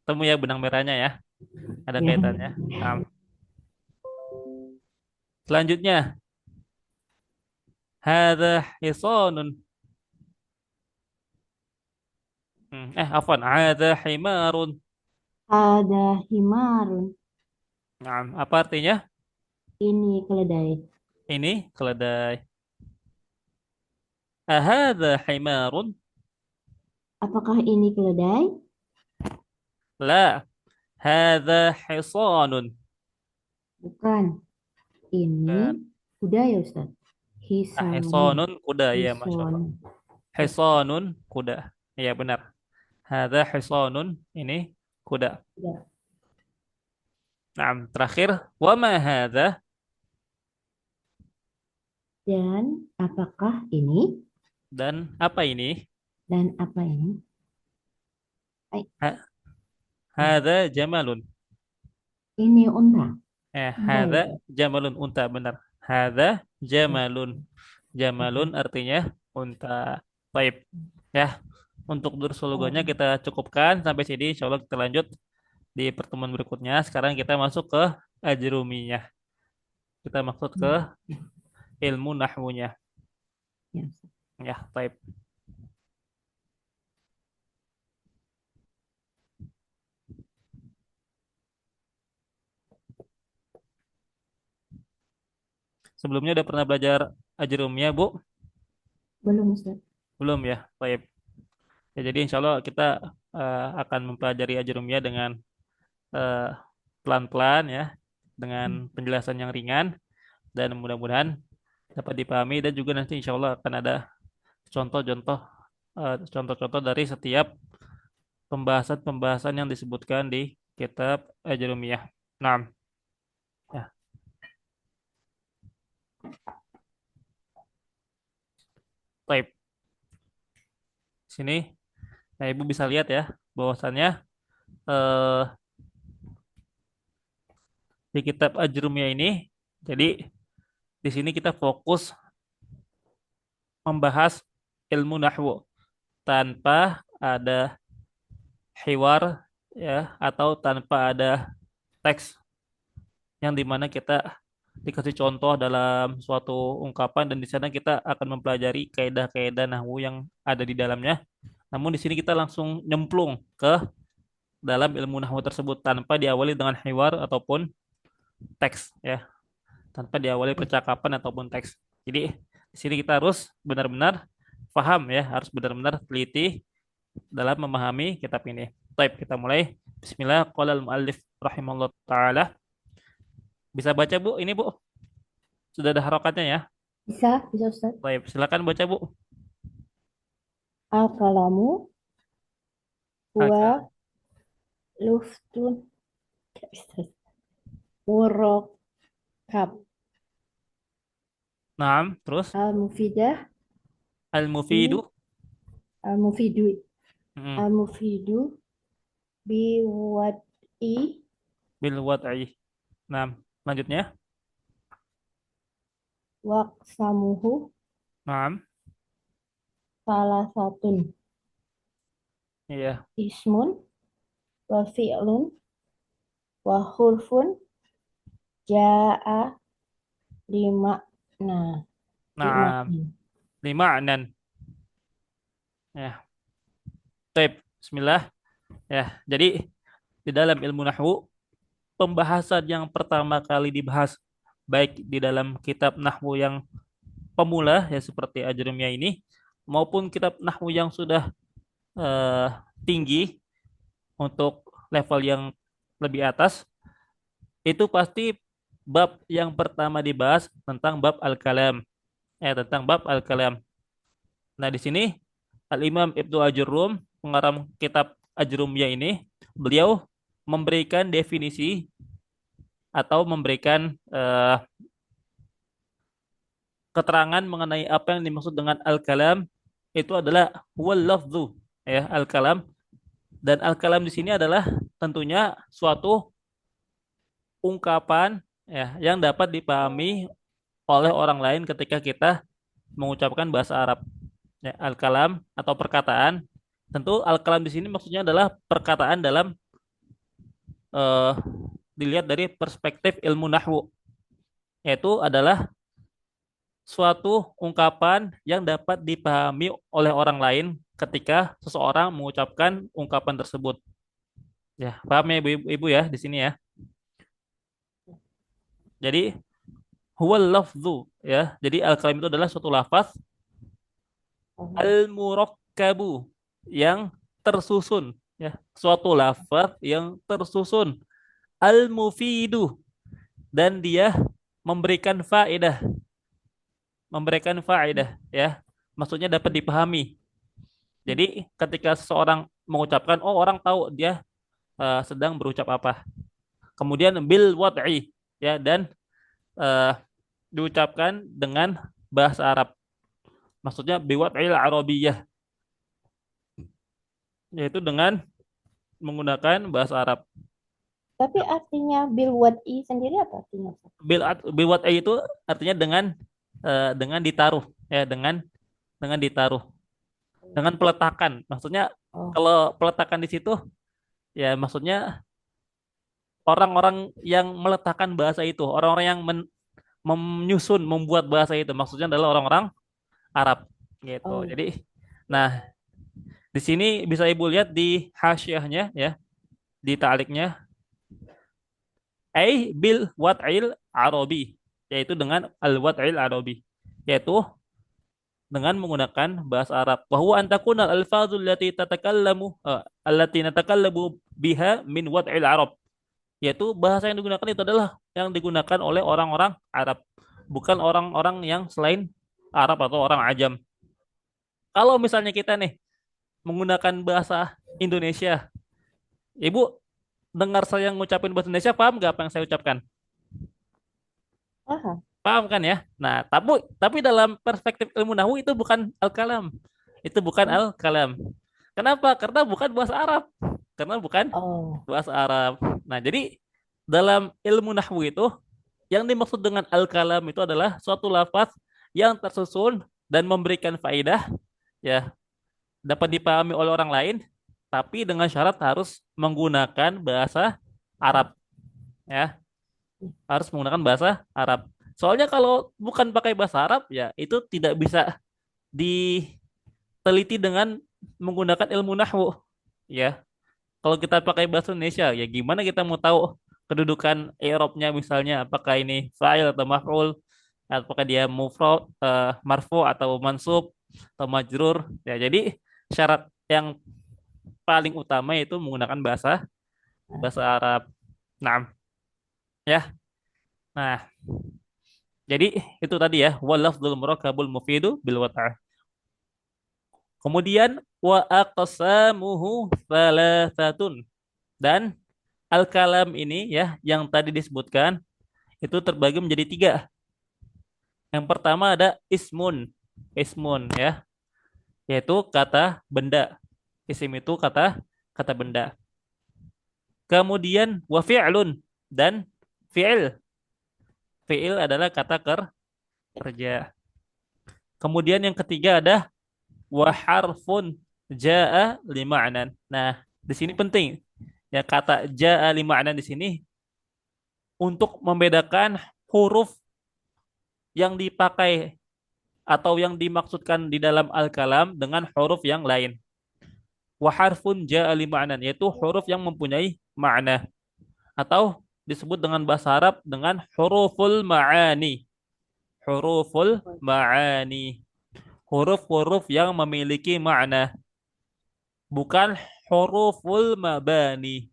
Speaker 1: temu ya benang merahnya ya. Ada
Speaker 2: ya.
Speaker 1: kaitannya. Nah, selanjutnya, hadza hisanun. Afwan, hadza himarun.
Speaker 2: Ada himarun.
Speaker 1: Nah, apa artinya?
Speaker 2: Ini keledai.
Speaker 1: Ini keledai. Ahadza himarun?
Speaker 2: Apakah ini keledai?
Speaker 1: La, hadza hisanun.
Speaker 2: Bukan. Ini
Speaker 1: Dan
Speaker 2: kuda ya Ustaz. Hisanun.
Speaker 1: hisanun kuda ya, masya
Speaker 2: Hison.
Speaker 1: Allah. Hisanun kuda. Iya benar. Hadza hisanun, ini kuda.
Speaker 2: Ya.
Speaker 1: Nah, terakhir, wa ma hadza?
Speaker 2: Dan apakah ini?
Speaker 1: Dan apa ini?
Speaker 2: Dan apa ini? Ay,
Speaker 1: Ha-
Speaker 2: ya.
Speaker 1: Hadza jamalun.
Speaker 2: Ini unta. Unta ya
Speaker 1: Hadza
Speaker 2: Ustaz.
Speaker 1: jamalun, unta benar. Hadza
Speaker 2: Ya.
Speaker 1: jamalun. Jamalun
Speaker 2: Oke.
Speaker 1: artinya unta. Baik. Ya, untuk dursul
Speaker 2: Oh,
Speaker 1: logonya kita cukupkan sampai sini. Insya Allah kita lanjut di pertemuan berikutnya. Sekarang kita masuk ke ajrumiyah. Kita masuk ke
Speaker 2: ya.
Speaker 1: ilmu nahwunya.
Speaker 2: Ya, Ustaz.
Speaker 1: Ya, baik. Sebelumnya udah pernah belajar ajrumiyah, Bu?
Speaker 2: Belum Ustaz.
Speaker 1: Belum ya? Baik. Ya, jadi insya Allah kita akan mempelajari ajrumiyah dengan eh, pelan-pelan ya, dengan
Speaker 2: Hmm.
Speaker 1: penjelasan yang ringan dan mudah-mudahan dapat dipahami dan juga nanti insya Allah akan ada contoh-contoh contoh-contoh dari setiap pembahasan-pembahasan yang disebutkan di kitab ajrumiyah. Nah, ya, baik. Sini, nah Ibu bisa lihat ya bahwasannya eh, di kitab ajrumiyah ini, jadi di sini kita fokus membahas ilmu nahwu tanpa ada hiwar ya atau tanpa ada teks yang dimana kita dikasih contoh dalam suatu ungkapan dan di sana kita akan mempelajari kaidah-kaidah nahwu yang ada di dalamnya. Namun di sini kita langsung nyemplung ke dalam ilmu nahwu tersebut tanpa diawali dengan hiwar ataupun teks ya, tanpa diawali percakapan ataupun teks. Jadi di sini kita harus benar-benar paham ya, harus benar-benar teliti dalam memahami kitab ini. Baik, kita mulai. Bismillah, qala al-muallif rahimahullah taala. Bisa baca Bu? Ini Bu, sudah ada harokatnya ya.
Speaker 2: Bisa, bisa Ustaz.
Speaker 1: Baik, silakan baca Bu.
Speaker 2: Al-kalamu
Speaker 1: Aka.
Speaker 2: huwa luftun. Gak bisa. Murakkab.
Speaker 1: Naam, terus
Speaker 2: Al-mufidah. Ini
Speaker 1: al-mufidu.
Speaker 2: al-mufidu.
Speaker 1: Mm,
Speaker 2: Al-mufidu biwad'i
Speaker 1: bil wad'i. Naam, lanjutnya.
Speaker 2: waqsamuhu
Speaker 1: Naam,
Speaker 2: salah satun
Speaker 1: iya.
Speaker 2: ismun wa fi'lun wa hurfun ja'a lima nah lima
Speaker 1: Naam, lima anan. Ya, baik. Bismillah. Ya, jadi di dalam ilmu nahwu pembahasan yang pertama kali dibahas baik di dalam kitab nahwu yang pemula ya seperti Ajrumiyah ini maupun kitab nahwu yang sudah eh, tinggi untuk level yang lebih atas itu pasti bab yang pertama dibahas tentang bab al-kalam tentang bab al-kalam. Nah, di sini Al-Imam Ibnu Ajurrum pengarang kitab Ajrumiyah ini beliau memberikan definisi atau memberikan keterangan mengenai apa yang dimaksud dengan al-kalam itu adalah wal lafzu, ya, al-kalam. Dan al-kalam di sini adalah tentunya suatu ungkapan, ya, yang dapat dipahami oleh orang lain ketika kita mengucapkan bahasa Arab. Ya, al-kalam atau perkataan. Tentu al-kalam di sini maksudnya adalah perkataan dalam eh, dilihat dari perspektif ilmu nahwu, yaitu adalah suatu ungkapan yang dapat dipahami oleh orang lain ketika seseorang mengucapkan ungkapan tersebut. Ya, paham ya ibu-ibu ya di sini ya. Jadi huwal lafzu, ya. Jadi al-kalam itu adalah suatu lafaz
Speaker 2: Oh,
Speaker 1: al-murakkabu yang tersusun, ya. Suatu lafaz yang tersusun, al-mufidu, dan dia memberikan faedah, ya. Maksudnya dapat dipahami. Jadi ketika seseorang mengucapkan, oh, orang tahu dia sedang berucap apa. Kemudian bil wad'i, ya, dan eh, diucapkan dengan bahasa Arab. Maksudnya biwad'il arabiyyah, yaitu dengan menggunakan bahasa Arab.
Speaker 2: tapi artinya bil wad'i sendiri apa artinya, Ustaz?
Speaker 1: Biwad'i itu artinya dengan ditaruh, ya, dengan ditaruh, dengan peletakan. Maksudnya
Speaker 2: Oh,
Speaker 1: kalau peletakan di situ, ya, maksudnya orang-orang yang meletakkan bahasa itu, orang-orang yang menyusun, membuat bahasa itu, maksudnya adalah orang-orang Arab, gitu.
Speaker 2: oh,
Speaker 1: Jadi, nah, di sini bisa Ibu lihat di hasyiahnya, ya, di ta'liknya, bil wad'il arabi, yaitu dengan al wad'il arabi, yaitu dengan menggunakan bahasa Arab. Bahwa antakuna al-alfazul allati natakallamu biha min wad'il arab, yaitu bahasa yang digunakan itu adalah yang digunakan oleh orang-orang Arab, bukan orang-orang yang selain Arab atau orang ajam. Kalau misalnya kita nih menggunakan bahasa Indonesia, Ibu dengar saya ngucapin bahasa Indonesia, paham nggak apa yang saya ucapkan?
Speaker 2: paham.
Speaker 1: Paham kan ya? Nah, tapi dalam perspektif ilmu nahwu itu bukan al-kalam. Itu bukan
Speaker 2: Oh,
Speaker 1: al-kalam. Kenapa? Karena bukan bahasa Arab. Karena bukan
Speaker 2: oh,
Speaker 1: bahasa Arab. Nah, jadi dalam ilmu nahwu itu yang dimaksud dengan al-kalam itu adalah suatu lafaz yang tersusun dan memberikan faedah, ya, dapat dipahami oleh orang lain, tapi dengan syarat harus menggunakan bahasa Arab, ya, harus menggunakan bahasa Arab. Soalnya kalau bukan pakai bahasa Arab, ya, itu tidak bisa diteliti dengan menggunakan ilmu nahwu, ya. Kalau kita pakai bahasa Indonesia, ya, gimana kita mau tahu kedudukan i'rabnya, misalnya apakah ini fa'il atau maf'ul, apakah dia mufrad, marfu atau mansub atau majrur, ya. Jadi syarat yang paling utama itu menggunakan bahasa bahasa Arab. Nah, ya. Nah, jadi itu tadi ya, wal lafdzul murakkabul mufidu bil wat'ah. Kemudian wa aqsamuhu thalathatun, dan al-kalam ini, ya, yang tadi disebutkan itu terbagi menjadi tiga. Yang pertama ada ismun, ya, yaitu kata benda. Isim itu kata kata benda. Kemudian wa fi'lun, dan fi'il. Fi'il adalah kata kerja. Kemudian yang ketiga ada wa harfun jaa lima'nan. Nah, di sini penting. Ya, kata jaa lima'nan di sini untuk membedakan huruf yang dipakai atau yang dimaksudkan di dalam al-kalam dengan huruf yang lain. Wa harfun jaa lima'nan, yaitu huruf yang mempunyai makna, atau disebut dengan bahasa Arab dengan huruful ma'ani. Huruful ma'ani. Huruf-huruf yang memiliki makna, bukan huruful mabani.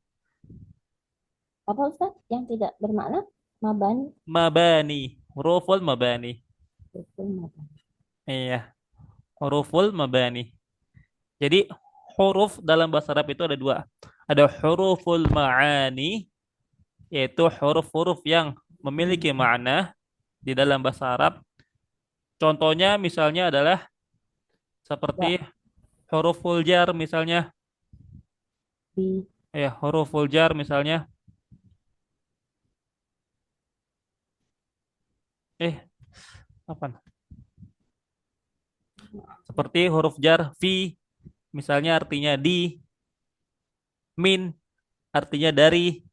Speaker 2: apa Ustaz yang tidak bermakna? Mabani.
Speaker 1: Mabani, huruful mabani.
Speaker 2: Betul, mabani.
Speaker 1: Iya, huruful mabani. Jadi huruf dalam bahasa Arab itu ada dua. Ada huruful ma'ani, yaitu huruf-huruf yang memiliki makna di dalam bahasa Arab. Contohnya misalnya adalah seperti
Speaker 2: Ya,
Speaker 1: huruful jar misalnya.
Speaker 2: di
Speaker 1: Ya, huruful jar misalnya. Eh, apa? Seperti huruf jar fi misalnya artinya di, min artinya dari,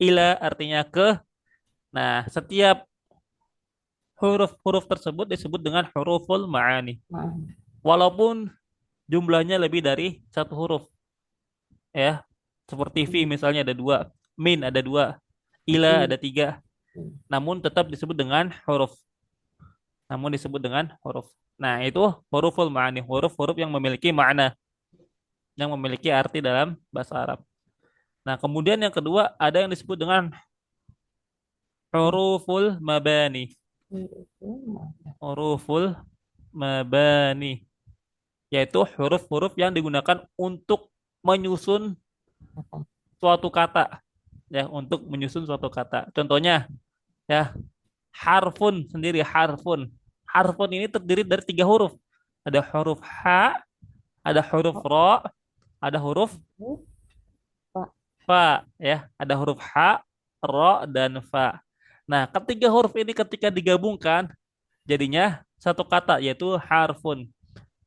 Speaker 1: ila artinya ke. Nah, setiap huruf-huruf tersebut disebut dengan huruful ma'ani.
Speaker 2: nah,
Speaker 1: Walaupun jumlahnya lebih dari satu huruf, ya. Seperti fi
Speaker 2: hmm,
Speaker 1: misalnya ada dua, min ada dua, ila
Speaker 2: hmm,
Speaker 1: ada tiga.
Speaker 2: hmm.
Speaker 1: Namun tetap disebut dengan huruf. Namun disebut dengan huruf. Nah, itu huruful ma'ani, huruf-huruf yang memiliki makna, yang memiliki arti dalam bahasa Arab. Nah, kemudian yang kedua ada yang disebut dengan huruful mabani.
Speaker 2: Itu mana?
Speaker 1: Huruful mabani, yaitu huruf-huruf yang digunakan untuk menyusun
Speaker 2: Apa?
Speaker 1: suatu kata, ya, untuk menyusun suatu kata. Contohnya, ya, harfun sendiri, harfun. Harfun ini terdiri dari tiga huruf. Ada huruf ha, ada huruf
Speaker 2: Oh,
Speaker 1: ro, ada huruf
Speaker 2: oh, Pak.
Speaker 1: fa, ya. Ada huruf ha, ro, dan fa. Nah, ketiga huruf ini ketika digabungkan, jadinya satu kata, yaitu harfun.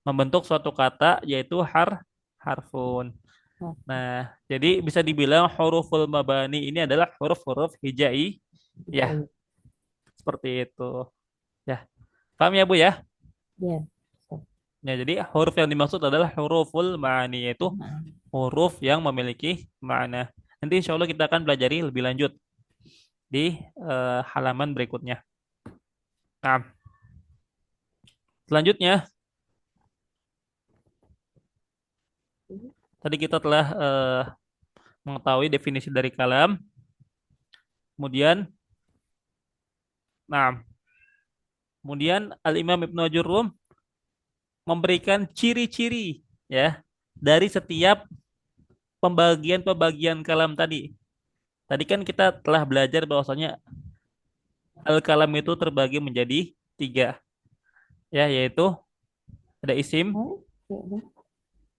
Speaker 1: Membentuk suatu kata, yaitu harfun.
Speaker 2: Nah,
Speaker 1: Nah, jadi bisa dibilang huruful mabani ini adalah huruf-huruf hijai,
Speaker 2: bisa
Speaker 1: ya,
Speaker 2: ya.
Speaker 1: seperti itu. Ya, paham ya Bu ya?
Speaker 2: Ya, bisa.
Speaker 1: Ya, jadi huruf yang dimaksud adalah huruful ma'ani, yaitu
Speaker 2: Nah,
Speaker 1: huruf yang memiliki makna. Nanti insya Allah kita akan pelajari lebih lanjut di halaman berikutnya. Nah, selanjutnya tadi kita telah mengetahui definisi dari kalam. Kemudian, nah, kemudian Al-Imam Ibnu Ajurrum memberikan ciri-ciri, ya, dari setiap pembagian-pembagian kalam tadi. Tadi kan kita telah belajar bahwasanya al-kalam itu terbagi menjadi tiga, ya, yaitu ada isim,
Speaker 2: oh, fi'il,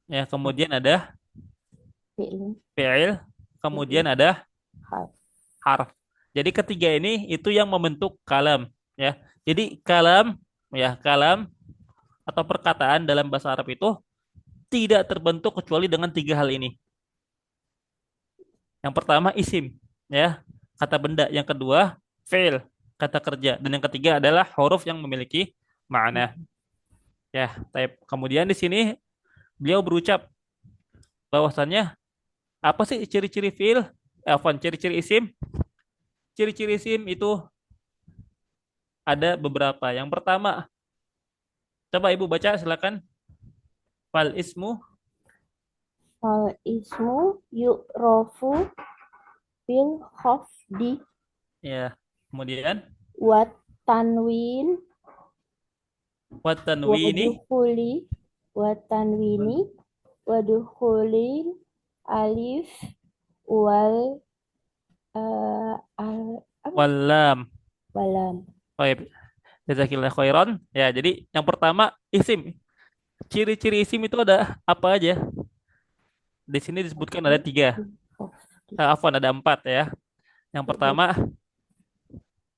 Speaker 1: ya, kemudian ada
Speaker 2: fi'il,
Speaker 1: fi'il, kemudian ada
Speaker 2: harf.
Speaker 1: harf. Jadi ketiga ini itu yang membentuk kalam, ya. Jadi kalam, ya, kalam atau perkataan dalam bahasa Arab itu tidak terbentuk kecuali dengan tiga hal ini. Yang pertama isim, ya, kata benda. Yang kedua fi'il, kata kerja. Dan yang ketiga adalah huruf yang memiliki makna. Ya, type. Kemudian di sini beliau berucap bahwasannya apa sih ciri-ciri fi'il? Ciri-ciri isim? Ciri-ciri isim itu ada beberapa. Yang pertama, coba Ibu baca silakan. Fal ismu,
Speaker 2: Fal ismu yu'rofu bil khafdi
Speaker 1: ya. Kemudian
Speaker 2: wa tanwin
Speaker 1: wat
Speaker 2: wa
Speaker 1: tanwini,
Speaker 2: dukhuli wa tanwini wa dukhulil alif wal al apa
Speaker 1: wal lam.
Speaker 2: balam.
Speaker 1: Baik, jazakillah khairan. Ya, jadi yang pertama isim. Ciri-ciri isim itu ada apa aja? Di sini disebutkan ada tiga.
Speaker 2: Khafdi.
Speaker 1: Ada empat ya. Yang pertama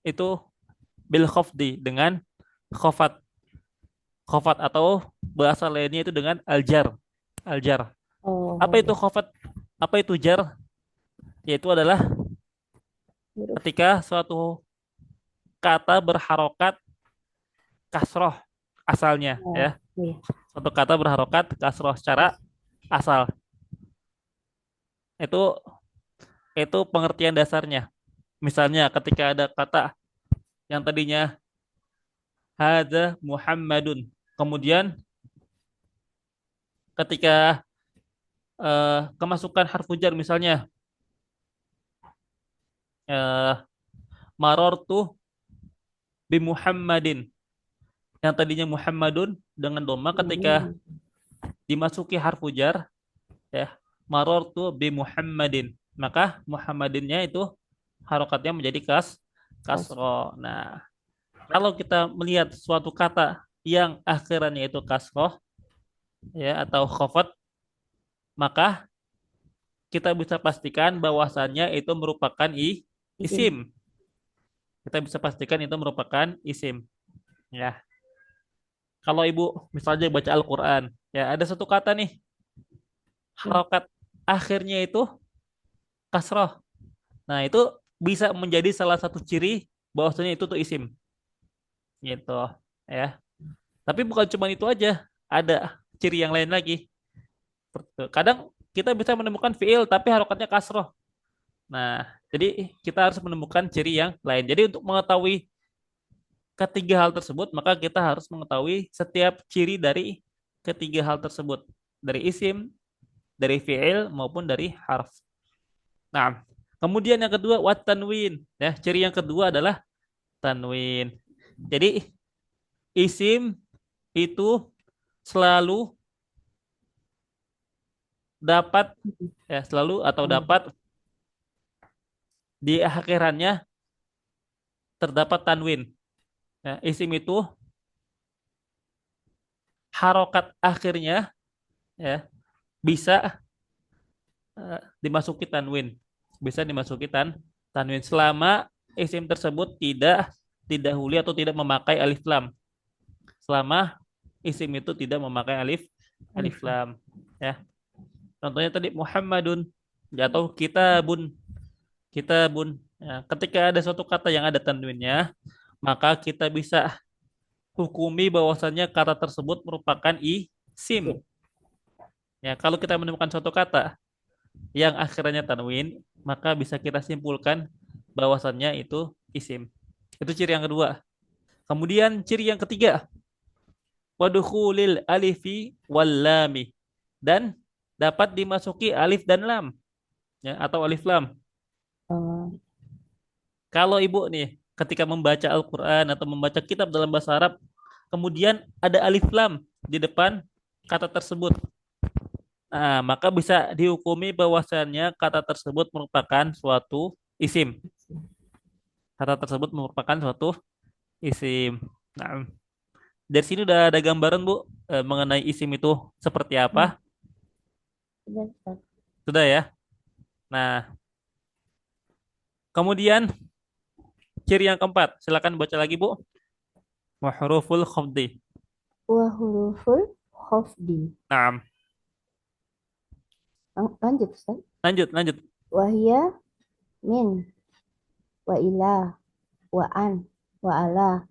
Speaker 1: itu bil khafdi dengan khafat. Khafat atau bahasa lainnya itu dengan aljar. Aljar. Apa
Speaker 2: Oh
Speaker 1: itu
Speaker 2: ya,
Speaker 1: khafat? Apa itu jar? Yaitu adalah
Speaker 2: huruf
Speaker 1: ketika suatu kata berharokat kasroh asalnya,
Speaker 2: oh,
Speaker 1: ya.
Speaker 2: ya.
Speaker 1: Suatu kata berharokat kasroh secara asal. Itu itu pengertian dasarnya. Misalnya ketika ada kata yang tadinya hadza Muhammadun. Kemudian ketika kemasukan harfu jar misalnya eh, marortu bi Muhammadin. Yang tadinya Muhammadun dengan doma ketika
Speaker 2: Hmm.
Speaker 1: dimasuki harfu jar, ya, marortu bi Muhammadin. Maka Muhammadinnya itu harokatnya menjadi
Speaker 2: Kas.
Speaker 1: kasro. Nah, Kalau kita melihat suatu kata yang akhirannya itu kasroh ya atau khafat, maka kita bisa pastikan bahwasannya itu merupakan
Speaker 2: Isim.
Speaker 1: isim. Kita bisa pastikan itu merupakan isim. Ya, kalau ibu misalnya baca Al-Quran, ya ada satu kata nih,
Speaker 2: Ya.
Speaker 1: harokat akhirnya itu kasroh. Nah, itu bisa menjadi salah satu ciri bahwasanya itu tuh isim, gitu. Ya, tapi bukan cuma itu aja, ada ciri yang lain lagi. Kadang kita bisa menemukan fiil tapi harokatnya kasroh. Nah, jadi kita harus menemukan ciri yang lain. Jadi untuk mengetahui ketiga hal tersebut, maka kita harus mengetahui setiap ciri dari ketiga hal tersebut. Dari isim, dari fi'il, maupun dari harf. Nah, kemudian yang kedua, wat tanwin. Ya, ciri yang kedua adalah tanwin. Jadi, isim itu selalu dapat, ya selalu atau
Speaker 2: Oh,
Speaker 1: dapat di akhirannya terdapat tanwin. Ya, isim itu harokat akhirnya ya bisa dimasuki tanwin. Bisa dimasuki tanwin selama isim tersebut tidak didahului atau tidak memakai alif lam. Selama isim itu tidak memakai alif
Speaker 2: alif.
Speaker 1: lam. Ya. Contohnya tadi Muhammadun atau kitabun. Ya, ketika ada suatu kata yang ada tanwinnya, maka kita bisa hukumi bahwasannya kata tersebut merupakan isim. Ya, kalau kita menemukan suatu kata yang akhirnya tanwin, maka bisa kita simpulkan bahwasannya itu isim. Itu ciri yang kedua. Kemudian ciri yang ketiga, wadukhulil alifi wal lami. Dan dapat dimasuki alif dan lam, ya, atau alif lam.
Speaker 2: Oh,
Speaker 1: Kalau ibu nih, ketika membaca Al-Quran atau membaca kitab dalam bahasa Arab, kemudian ada alif lam di depan kata tersebut. Nah, maka bisa dihukumi bahwasannya kata tersebut merupakan suatu isim. Kata tersebut merupakan suatu isim. Nah, dari sini udah ada gambaran Bu mengenai isim itu seperti
Speaker 2: ya,
Speaker 1: apa?
Speaker 2: sudah, Ustaz.
Speaker 1: Sudah ya. Nah, kemudian ciri yang keempat, silakan baca lagi Bu. Wa huruful khafdi.
Speaker 2: Wa huruful khafdi.
Speaker 1: Nah,
Speaker 2: Lanjut, Ustaz.
Speaker 1: lanjut lanjut.
Speaker 2: Wahia min, wa ila, wa an, wa ala,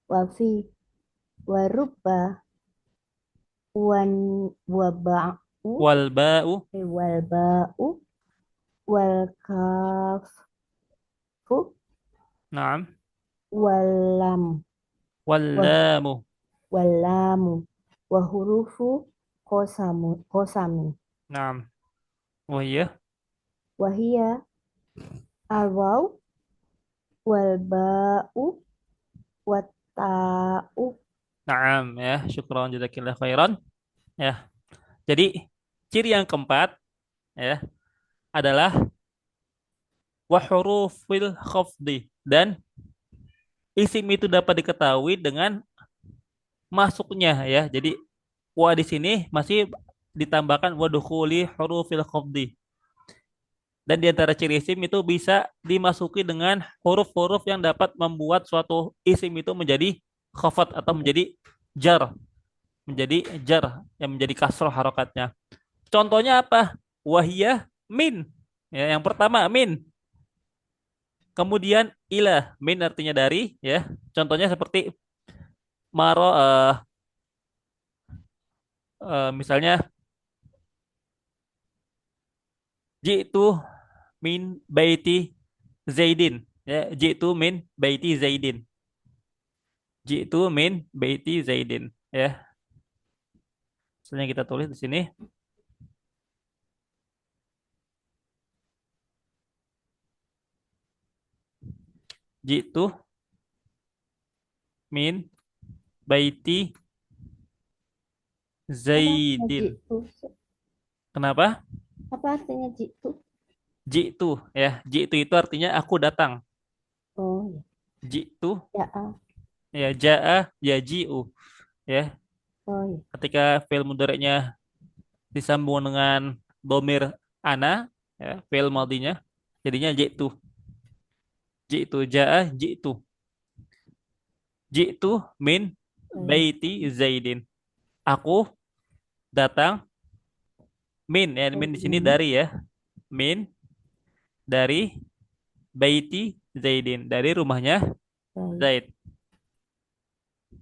Speaker 2: wa fi, wa rubba, wan, wa ba'u,
Speaker 1: Wal ba'u.
Speaker 2: wal ba'u, wal kafu,
Speaker 1: Naam.
Speaker 2: wal lam,
Speaker 1: Wal
Speaker 2: wa,
Speaker 1: lamu.
Speaker 2: wal lamu, wa hurufu kosamin.
Speaker 1: Naam. Oh iya.
Speaker 2: Wahia al waw, wal ba'u, wa ta'u.
Speaker 1: Naam ya. Syukron jazakillah khairan. Ya. Jadi ciri yang keempat ya adalah wa hurufil khafdi dan isim itu dapat diketahui dengan masuknya ya. Jadi wa di sini masih ditambahkan wa dukhuli hurufil khafdi. Dan di antara ciri isim itu bisa dimasuki dengan huruf-huruf yang dapat membuat suatu isim itu menjadi khafat atau menjadi jar, menjadi jar yang menjadi kasroh harokatnya. Contohnya apa? Wahiyah min. Ya, yang pertama min. Kemudian ilah, min artinya dari ya. Contohnya seperti maro misalnya jitu min baiti Zaidin ya, jitu min baiti Zaidin. Jitu min baiti Zaidin ya. Misalnya kita tulis di sini jitu min baiti
Speaker 2: Apa artinya
Speaker 1: Zaidin.
Speaker 2: jitu?
Speaker 1: Kenapa?
Speaker 2: Apa artinya jitu?
Speaker 1: Jitu ya. Jitu itu artinya aku datang.
Speaker 2: Oh,
Speaker 1: Jitu
Speaker 2: ya. Ya, ah.
Speaker 1: Ya, jaa yaji'u ya.
Speaker 2: Oh iya.
Speaker 1: Ketika fi'il mudhari'nya disambung dengan domir ana ya, fi'il madinya jadinya jitu. Jitu jaa jitu. Jitu min
Speaker 2: Oh iya.
Speaker 1: baiti Zaidin. Aku datang min ya, min di sini
Speaker 2: Hmm.
Speaker 1: dari ya. Min dari baiti Zaidin, dari rumahnya
Speaker 2: Baik.
Speaker 1: Zaid.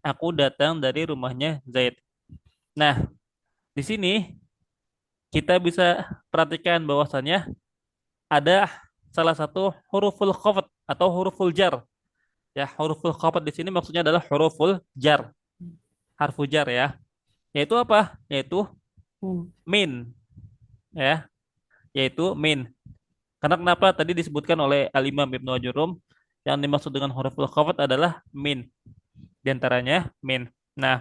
Speaker 1: Aku datang dari rumahnya Zaid. Nah, di sini kita bisa perhatikan bahwasannya ada salah satu huruful khafat atau huruful jar. Ya, huruful khafat di sini maksudnya adalah huruful jar, harfu jar ya. Yaitu apa? Yaitu
Speaker 2: Hmm.
Speaker 1: min ya, yaitu min. Karena kenapa tadi disebutkan oleh Al-Imam Ibnu Ajurum yang dimaksud dengan huruful khafat adalah min. Di antaranya min. Nah,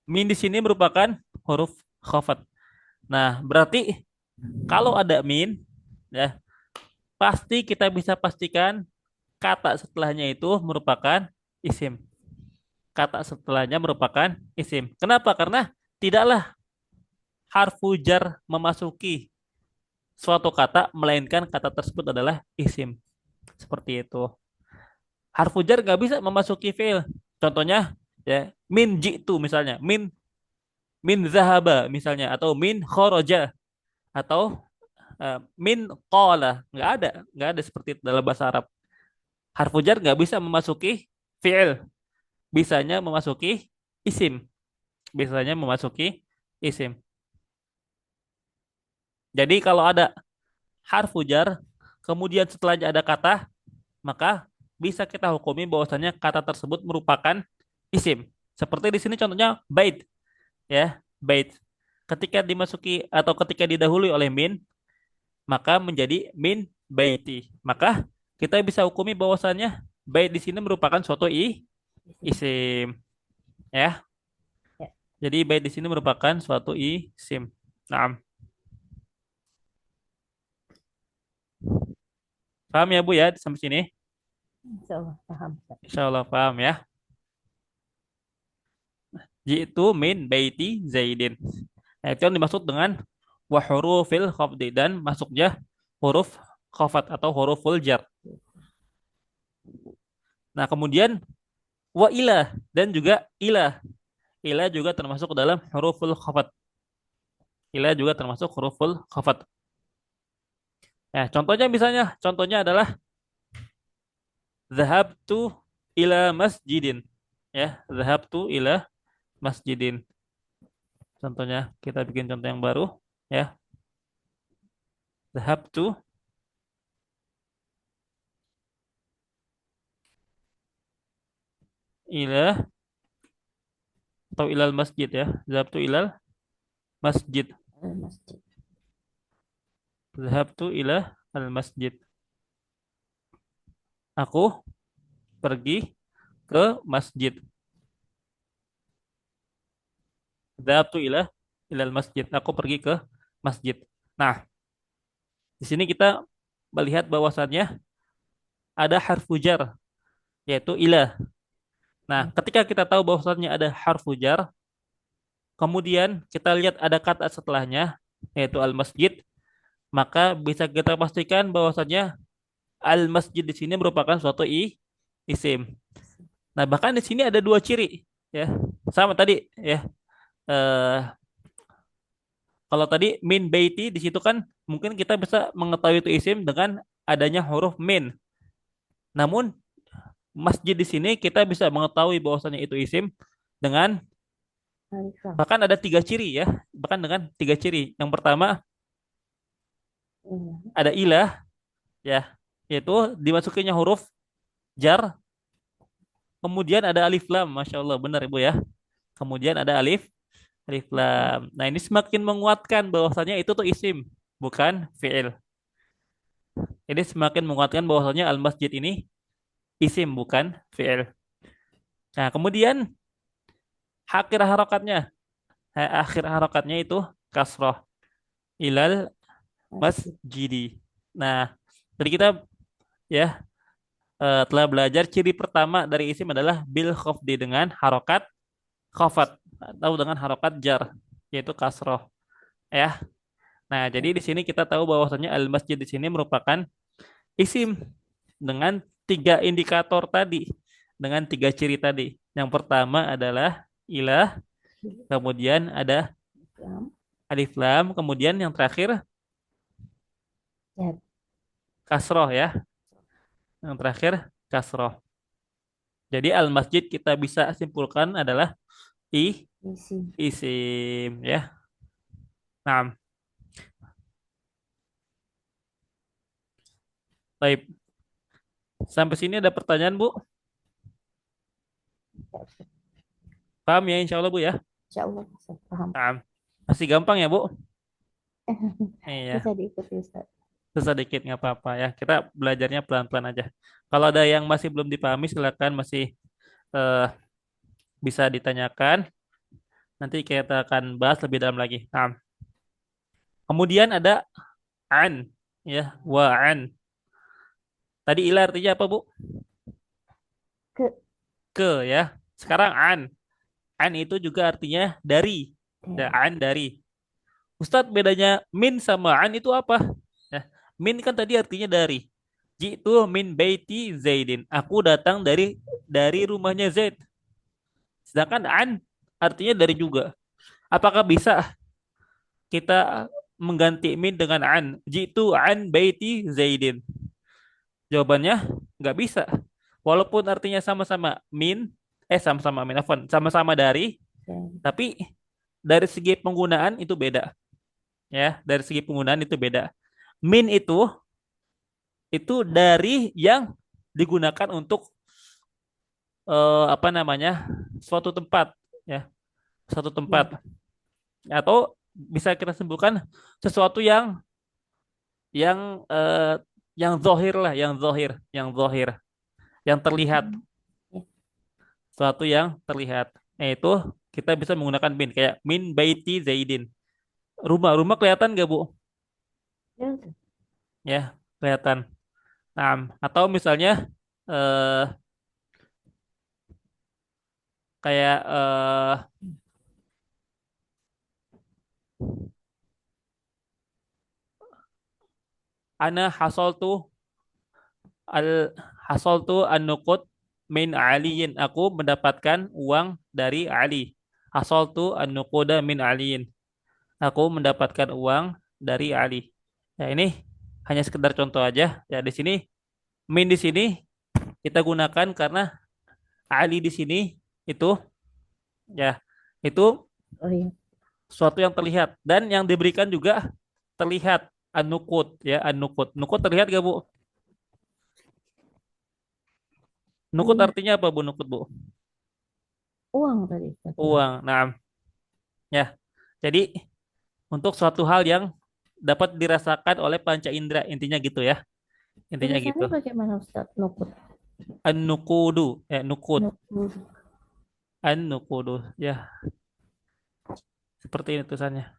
Speaker 1: min di sini merupakan huruf khafat. Nah, berarti kalau ada min ya, pasti kita bisa pastikan kata setelahnya itu merupakan isim. Kata setelahnya merupakan isim. Kenapa? Karena tidaklah harfu jar memasuki suatu kata, melainkan kata tersebut adalah isim. Seperti itu. Harfu jar nggak bisa memasuki fiil. Contohnya, ya, min jitu misalnya. Min zahaba misalnya. Atau min khoroja. Atau min qala. Nggak ada seperti itu dalam bahasa Arab. Harfu jar nggak bisa memasuki fiil. Bisanya memasuki isim. Bisanya memasuki isim. Jadi kalau ada harfu jar, kemudian setelahnya ada kata, maka bisa kita hukumi bahwasanya kata tersebut merupakan isim. Seperti di sini contohnya bait, ya, bait. Ketika dimasuki atau ketika didahului oleh min, maka menjadi min baiti. Maka kita bisa hukumi bahwasanya bait di sini merupakan suatu isim, ya.
Speaker 2: Ya.
Speaker 1: Jadi bait di sini merupakan suatu isim. Nah, paham ya Bu ya sampai sini?
Speaker 2: Insya Allah paham. Ustaz.
Speaker 1: Insya Allah paham ya. Jitu min baiti Zaidin. Nah, itu yang dimaksud dengan wa hurufil khafdi dan masuknya huruf khafat atau huruful jar. Nah, kemudian wa ilah dan juga ilah. Ilah juga termasuk dalam huruful khafat. Ilah juga termasuk huruful khafat. Nah, contohnya adalah zahabtu ila masjidin. Ya, zahabtu ila masjidin. Contohnya kita bikin contoh yang baru ya. Zahabtu ila atau ilal masjid ya. Zahabtu ilal masjid.
Speaker 2: Masjid.
Speaker 1: Zahabtu ila al masjid. Aku pergi ke masjid. Zahabtu ila ilal masjid. Aku pergi ke masjid. Nah, di sini kita melihat bahwasannya ada harfu jar yaitu ila. Nah, ketika kita tahu bahwasannya ada harfu jar, kemudian kita lihat ada kata setelahnya yaitu al masjid, maka bisa kita pastikan bahwasannya al masjid di sini merupakan suatu isim. Nah, bahkan di sini ada dua ciri ya. Sama tadi ya. Eh, Kalau tadi min baiti di situ kan mungkin kita bisa mengetahui itu isim dengan adanya huruf min. Namun masjid di sini kita bisa mengetahui bahwasanya itu isim dengan
Speaker 2: Alif lam.
Speaker 1: bahkan ada tiga ciri ya. Bahkan dengan tiga ciri. Yang pertama
Speaker 2: Iya.
Speaker 1: ada ilah ya, yaitu dimasukinya huruf jar. Kemudian ada alif lam, masya Allah benar ibu ya. Kemudian ada alif lam. Nah ini semakin menguatkan bahwasanya itu tuh isim, bukan fiil. Ini semakin menguatkan bahwasanya al masjid ini isim bukan fiil. Nah, kemudian akhir harokatnya, akhir harokatnya itu kasroh ilal
Speaker 2: Masjid.
Speaker 1: masjidi. Nah, tadi kita ya telah belajar ciri pertama dari isim adalah bil khafdi dengan harokat khafat atau dengan harokat jar yaitu kasroh ya. Nah,
Speaker 2: Ya.
Speaker 1: jadi di sini kita tahu bahwasanya al masjid di sini merupakan isim dengan tiga indikator tadi, dengan tiga ciri tadi. Yang pertama adalah ilah, kemudian ada
Speaker 2: Islam.
Speaker 1: alif lam, kemudian yang terakhir
Speaker 2: Ya.
Speaker 1: kasroh ya. Yang terakhir kasroh. Jadi al masjid kita bisa simpulkan adalah i
Speaker 2: Isi.
Speaker 1: isim ya. Nah, baik. Sampai sini ada pertanyaan Bu?
Speaker 2: Ya, Ustaz.
Speaker 1: Paham ya insya Allah Bu ya?
Speaker 2: Insya Allah Ustaz, paham.
Speaker 1: Nah, masih gampang ya Bu? Iya,
Speaker 2: Bisa diikuti Ustaz.
Speaker 1: susah dikit nggak apa-apa ya. Kita belajarnya pelan-pelan aja. Kalau ada yang masih belum dipahami silakan masih eh, bisa ditanyakan. Nanti kita akan bahas lebih dalam lagi. Nah, kemudian ada an ya, wa an. Tadi ila artinya apa Bu?
Speaker 2: Ke.
Speaker 1: Ke ya. Sekarang an. An itu juga artinya dari. Ya,
Speaker 2: Dari.
Speaker 1: an dari. Ustadz bedanya min sama an itu apa? Ya, min kan tadi artinya dari. Jitu min baiti Zaidin. Aku datang dari rumahnya Zaid. Sedangkan an artinya dari juga. Apakah bisa kita mengganti min dengan an? Jitu an baiti Zaidin. Jawabannya nggak bisa. Walaupun artinya sama-sama min, sama-sama min, afwan, sama-sama dari,
Speaker 2: Dari.
Speaker 1: tapi dari segi penggunaan itu beda. Ya, dari segi penggunaan itu beda. Min itu dari yang digunakan untuk apa namanya suatu tempat ya suatu tempat
Speaker 2: Ya.
Speaker 1: atau bisa kita sebutkan sesuatu yang yang zohir lah yang zohir yang terlihat
Speaker 2: Ya.
Speaker 1: sesuatu yang terlihat yaitu kita bisa menggunakan min kayak min baiti Zaidin rumah-rumah kelihatan gak Bu
Speaker 2: Ya, Ustaz.
Speaker 1: ya kelihatan nah atau misalnya eh, kayak ana al hasoltu an nukut min aliyin. Aku mendapatkan uang dari Ali. Hasoltu an nukuda min aliyin. Aku mendapatkan uang dari Ali. Ya ini hanya sekedar contoh aja. Ya di sini min di sini kita gunakan karena Ali di sini itu ya itu
Speaker 2: Oh iya.
Speaker 1: suatu yang terlihat dan yang diberikan juga terlihat an-nukut ya an-nukut. Nukut terlihat gak Bu? Nukut
Speaker 2: Iya.
Speaker 1: artinya apa Bu nukut Bu?
Speaker 2: Uang tadi Ustaz bilang.
Speaker 1: Uang. Nah, ya. Jadi untuk suatu hal yang dapat dirasakan oleh panca indera intinya gitu ya intinya gitu
Speaker 2: Tulisannya bagaimana Ustaz? Nukut.
Speaker 1: an-nukudu nukut
Speaker 2: Nukut.
Speaker 1: an-nukudu ya seperti ini tulisannya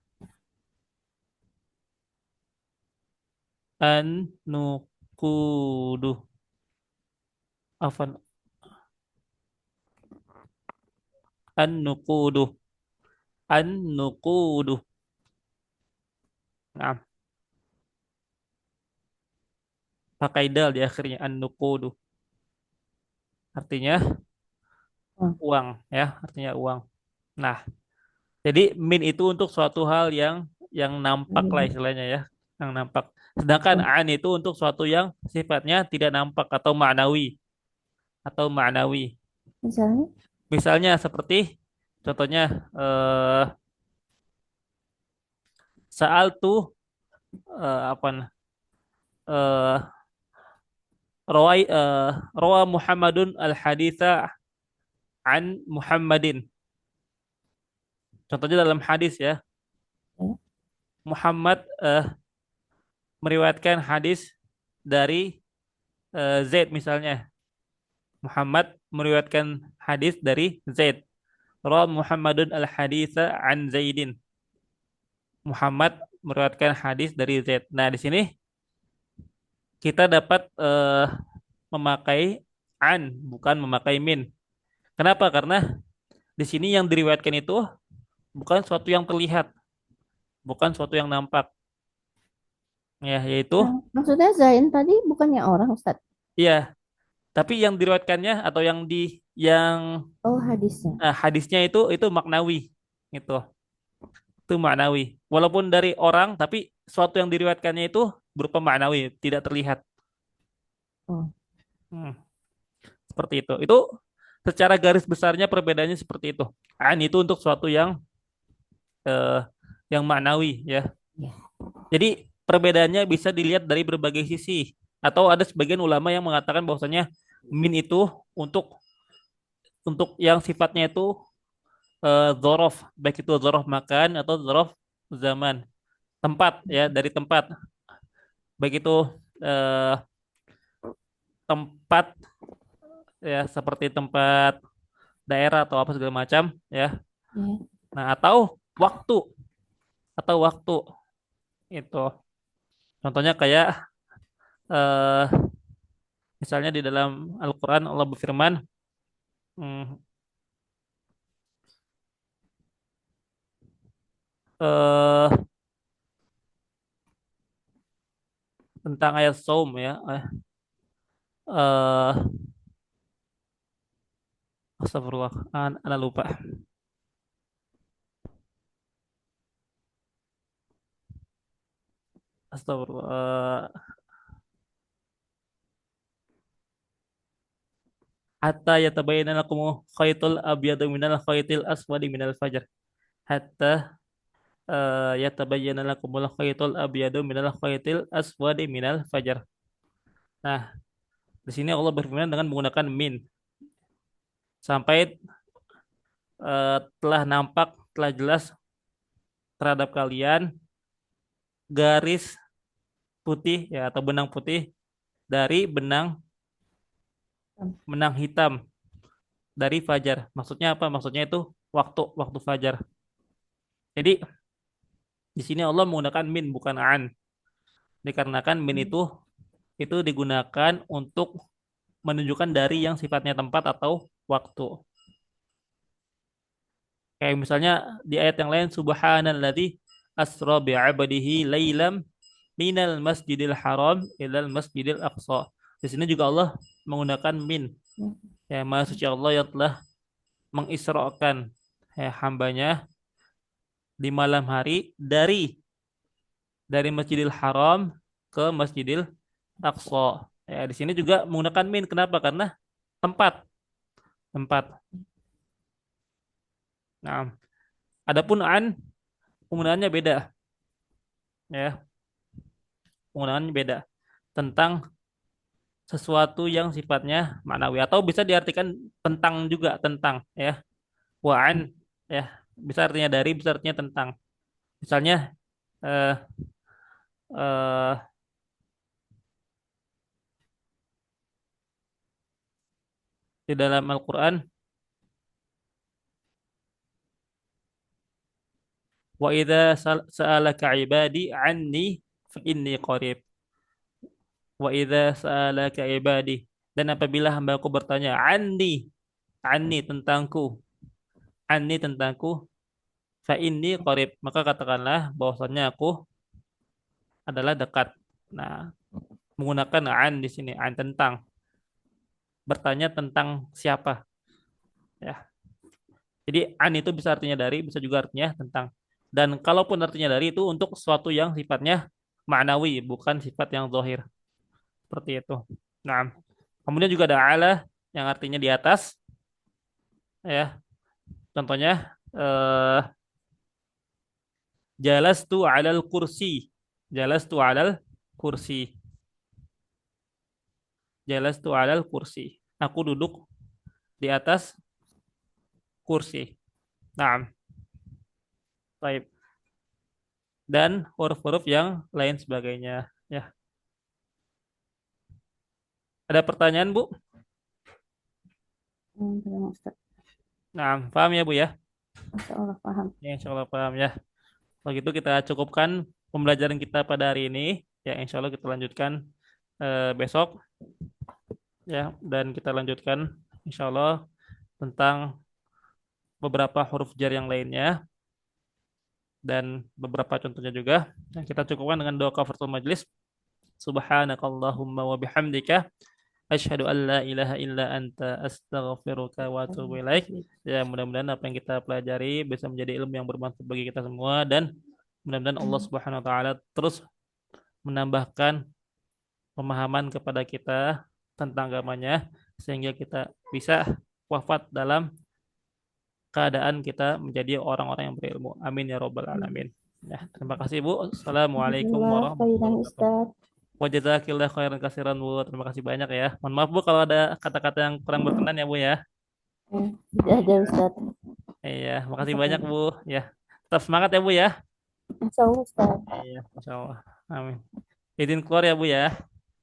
Speaker 1: an-nukudu afan an-nukudu an-nukudu nah pakai dal di akhirnya an-nukudu artinya
Speaker 2: Uang.
Speaker 1: uang ya artinya uang nah jadi min itu untuk suatu hal yang nampak lah
Speaker 2: Iya.
Speaker 1: istilahnya ya yang nampak sedangkan
Speaker 2: Ya.
Speaker 1: an itu untuk suatu yang sifatnya tidak nampak atau ma'nawi.
Speaker 2: Misalnya.
Speaker 1: Misalnya seperti contohnya saal tuh apa eh rawai rawa Muhammadun al haditha an Muhammadin. Contohnya dalam hadis ya.
Speaker 2: Ya.
Speaker 1: Muhammad meriwayatkan hadis dari Zaid misalnya. Muhammad meriwayatkan hadis dari Zaid. Rawa Muhammadun al haditha an Zaidin. Muhammad meriwayatkan hadis dari Zaid. Nah, di sini kita dapat memakai an, bukan memakai min. Kenapa? Karena di sini yang diriwayatkan itu bukan suatu yang terlihat, bukan suatu yang nampak. Ya, yaitu
Speaker 2: Maksudnya Zain tadi bukannya orang Ustadz?
Speaker 1: ya, tapi yang diriwayatkannya atau yang
Speaker 2: Oh, hadisnya.
Speaker 1: hadisnya itu maknawi. Itu maknawi. Walaupun dari orang, tapi suatu yang diriwayatkannya itu berupa maknawi, tidak terlihat.
Speaker 2: Oh,
Speaker 1: Hmm, seperti itu. Itu secara garis besarnya perbedaannya seperti itu. An itu untuk suatu eh, yang maknawi ya.
Speaker 2: ya.
Speaker 1: Jadi perbedaannya bisa dilihat dari berbagai sisi. Atau ada sebagian ulama yang mengatakan bahwasanya min itu untuk yang sifatnya itu zorof, baik itu zorof makan atau zorof zaman, tempat ya, dari tempat, baik itu eh, tempat ya seperti tempat daerah atau apa segala macam ya.
Speaker 2: Ya.
Speaker 1: Nah, waktu atau waktu itu. Contohnya kayak eh, misalnya di dalam Al-Qur'an Allah berfirman hmm, eh, tentang ayat saum ya. Eh, Astagfirullah, ana lupa. Astagfirullah. Hatta yatabayyana lakum khaytul abyadu minal khaytil aswadi minal fajr. Hatta yatabayyana lakumul khaytul abyadu minal khaytil aswadi minal fajr. Nah, di sini Allah berfirman dengan menggunakan min sampai telah nampak, telah jelas terhadap kalian garis putih ya atau benang putih dari benang benang hitam dari fajar. Maksudnya apa? Maksudnya itu waktu waktu fajar. Jadi di sini Allah menggunakan min bukan an. Dikarenakan min itu digunakan untuk menunjukkan dari yang sifatnya tempat atau waktu. Kayak misalnya di ayat yang lain subhanalladzi asra bi'abdihi lailam minal masjidil haram ilal masjidil aqsa. Di sini juga Allah menggunakan min.
Speaker 2: Ya.
Speaker 1: Ya, Maha Suci Allah yang telah mengisrakan ya, hambanya di malam hari dari Masjidil Haram ke Masjidil Aqsa. Ya, di sini juga menggunakan min. Kenapa? Karena tempat, tempat. Nah, adapun an penggunaannya beda, ya. Penggunaannya beda tentang sesuatu yang sifatnya maknawi atau bisa diartikan tentang juga tentang ya. Wa an ya bisa artinya dari, bisa artinya tentang. Misalnya eh, eh, di dalam Al-Qur'an wa idza sa'alaka ibadi anni fa inni qarib. Wa idza sa'alaka ibadi, dan apabila hambaku bertanya anni tentangku fa inni qarib, maka katakanlah bahwasannya aku adalah dekat. Nah, menggunakan an di sini, an tentang, bertanya tentang siapa ya. Jadi an itu bisa artinya dari, bisa juga artinya tentang. Dan kalaupun artinya dari itu untuk sesuatu yang sifatnya ma'nawi, bukan sifat yang zahir. Seperti itu. Nah, kemudian juga ada ala yang artinya di atas ya. Contohnya eh jalastu alal kursi. Jalastu alal kursi. Jalastu alal kursi. Aku duduk di atas kursi. Nah, baik. Dan huruf-huruf yang lain sebagainya ya. Ada pertanyaan, Bu?
Speaker 2: Terima Ustadz.
Speaker 1: Nah, paham ya, Bu ya?
Speaker 2: Masya Allah paham.
Speaker 1: Ya, insya Allah paham ya. Kalau gitu kita cukupkan pembelajaran kita pada hari ini. Ya, insya Allah kita lanjutkan besok. ya. Dan kita lanjutkan insya Allah tentang beberapa huruf jar yang lainnya dan beberapa contohnya juga. Yang kita cukupkan dengan doa kafaratul majlis. Subhanakallahumma wa bihamdika asyhadu an la ilaha illa anta astaghfiruka wa atubu ilaik. Ya, mudah-mudahan apa yang kita pelajari bisa menjadi ilmu yang bermanfaat bagi kita semua dan mudah-mudahan Allah Subhanahu wa taala terus menambahkan pemahaman kepada kita tentang agamanya sehingga kita bisa wafat dalam keadaan kita menjadi orang-orang yang berilmu. Amin ya robbal alamin. Ya, terima kasih Bu. Assalamualaikum
Speaker 2: Alhamdulillah, khairan
Speaker 1: warahmatullahi wabarakatuh.
Speaker 2: Ustaz.
Speaker 1: Wajazakillah khairan kasiran Bu. Terima kasih banyak ya. Mohon maaf Bu kalau ada kata-kata yang kurang berkenan ya Bu ya.
Speaker 2: Tidak ada Ustaz.
Speaker 1: Iya, makasih banyak Bu.
Speaker 2: Sama-sama.
Speaker 1: Ya, tetap semangat ya Bu ya.
Speaker 2: Sama Ustaz.
Speaker 1: Iya, Masya Allah. Amin. Izin keluar ya Bu ya.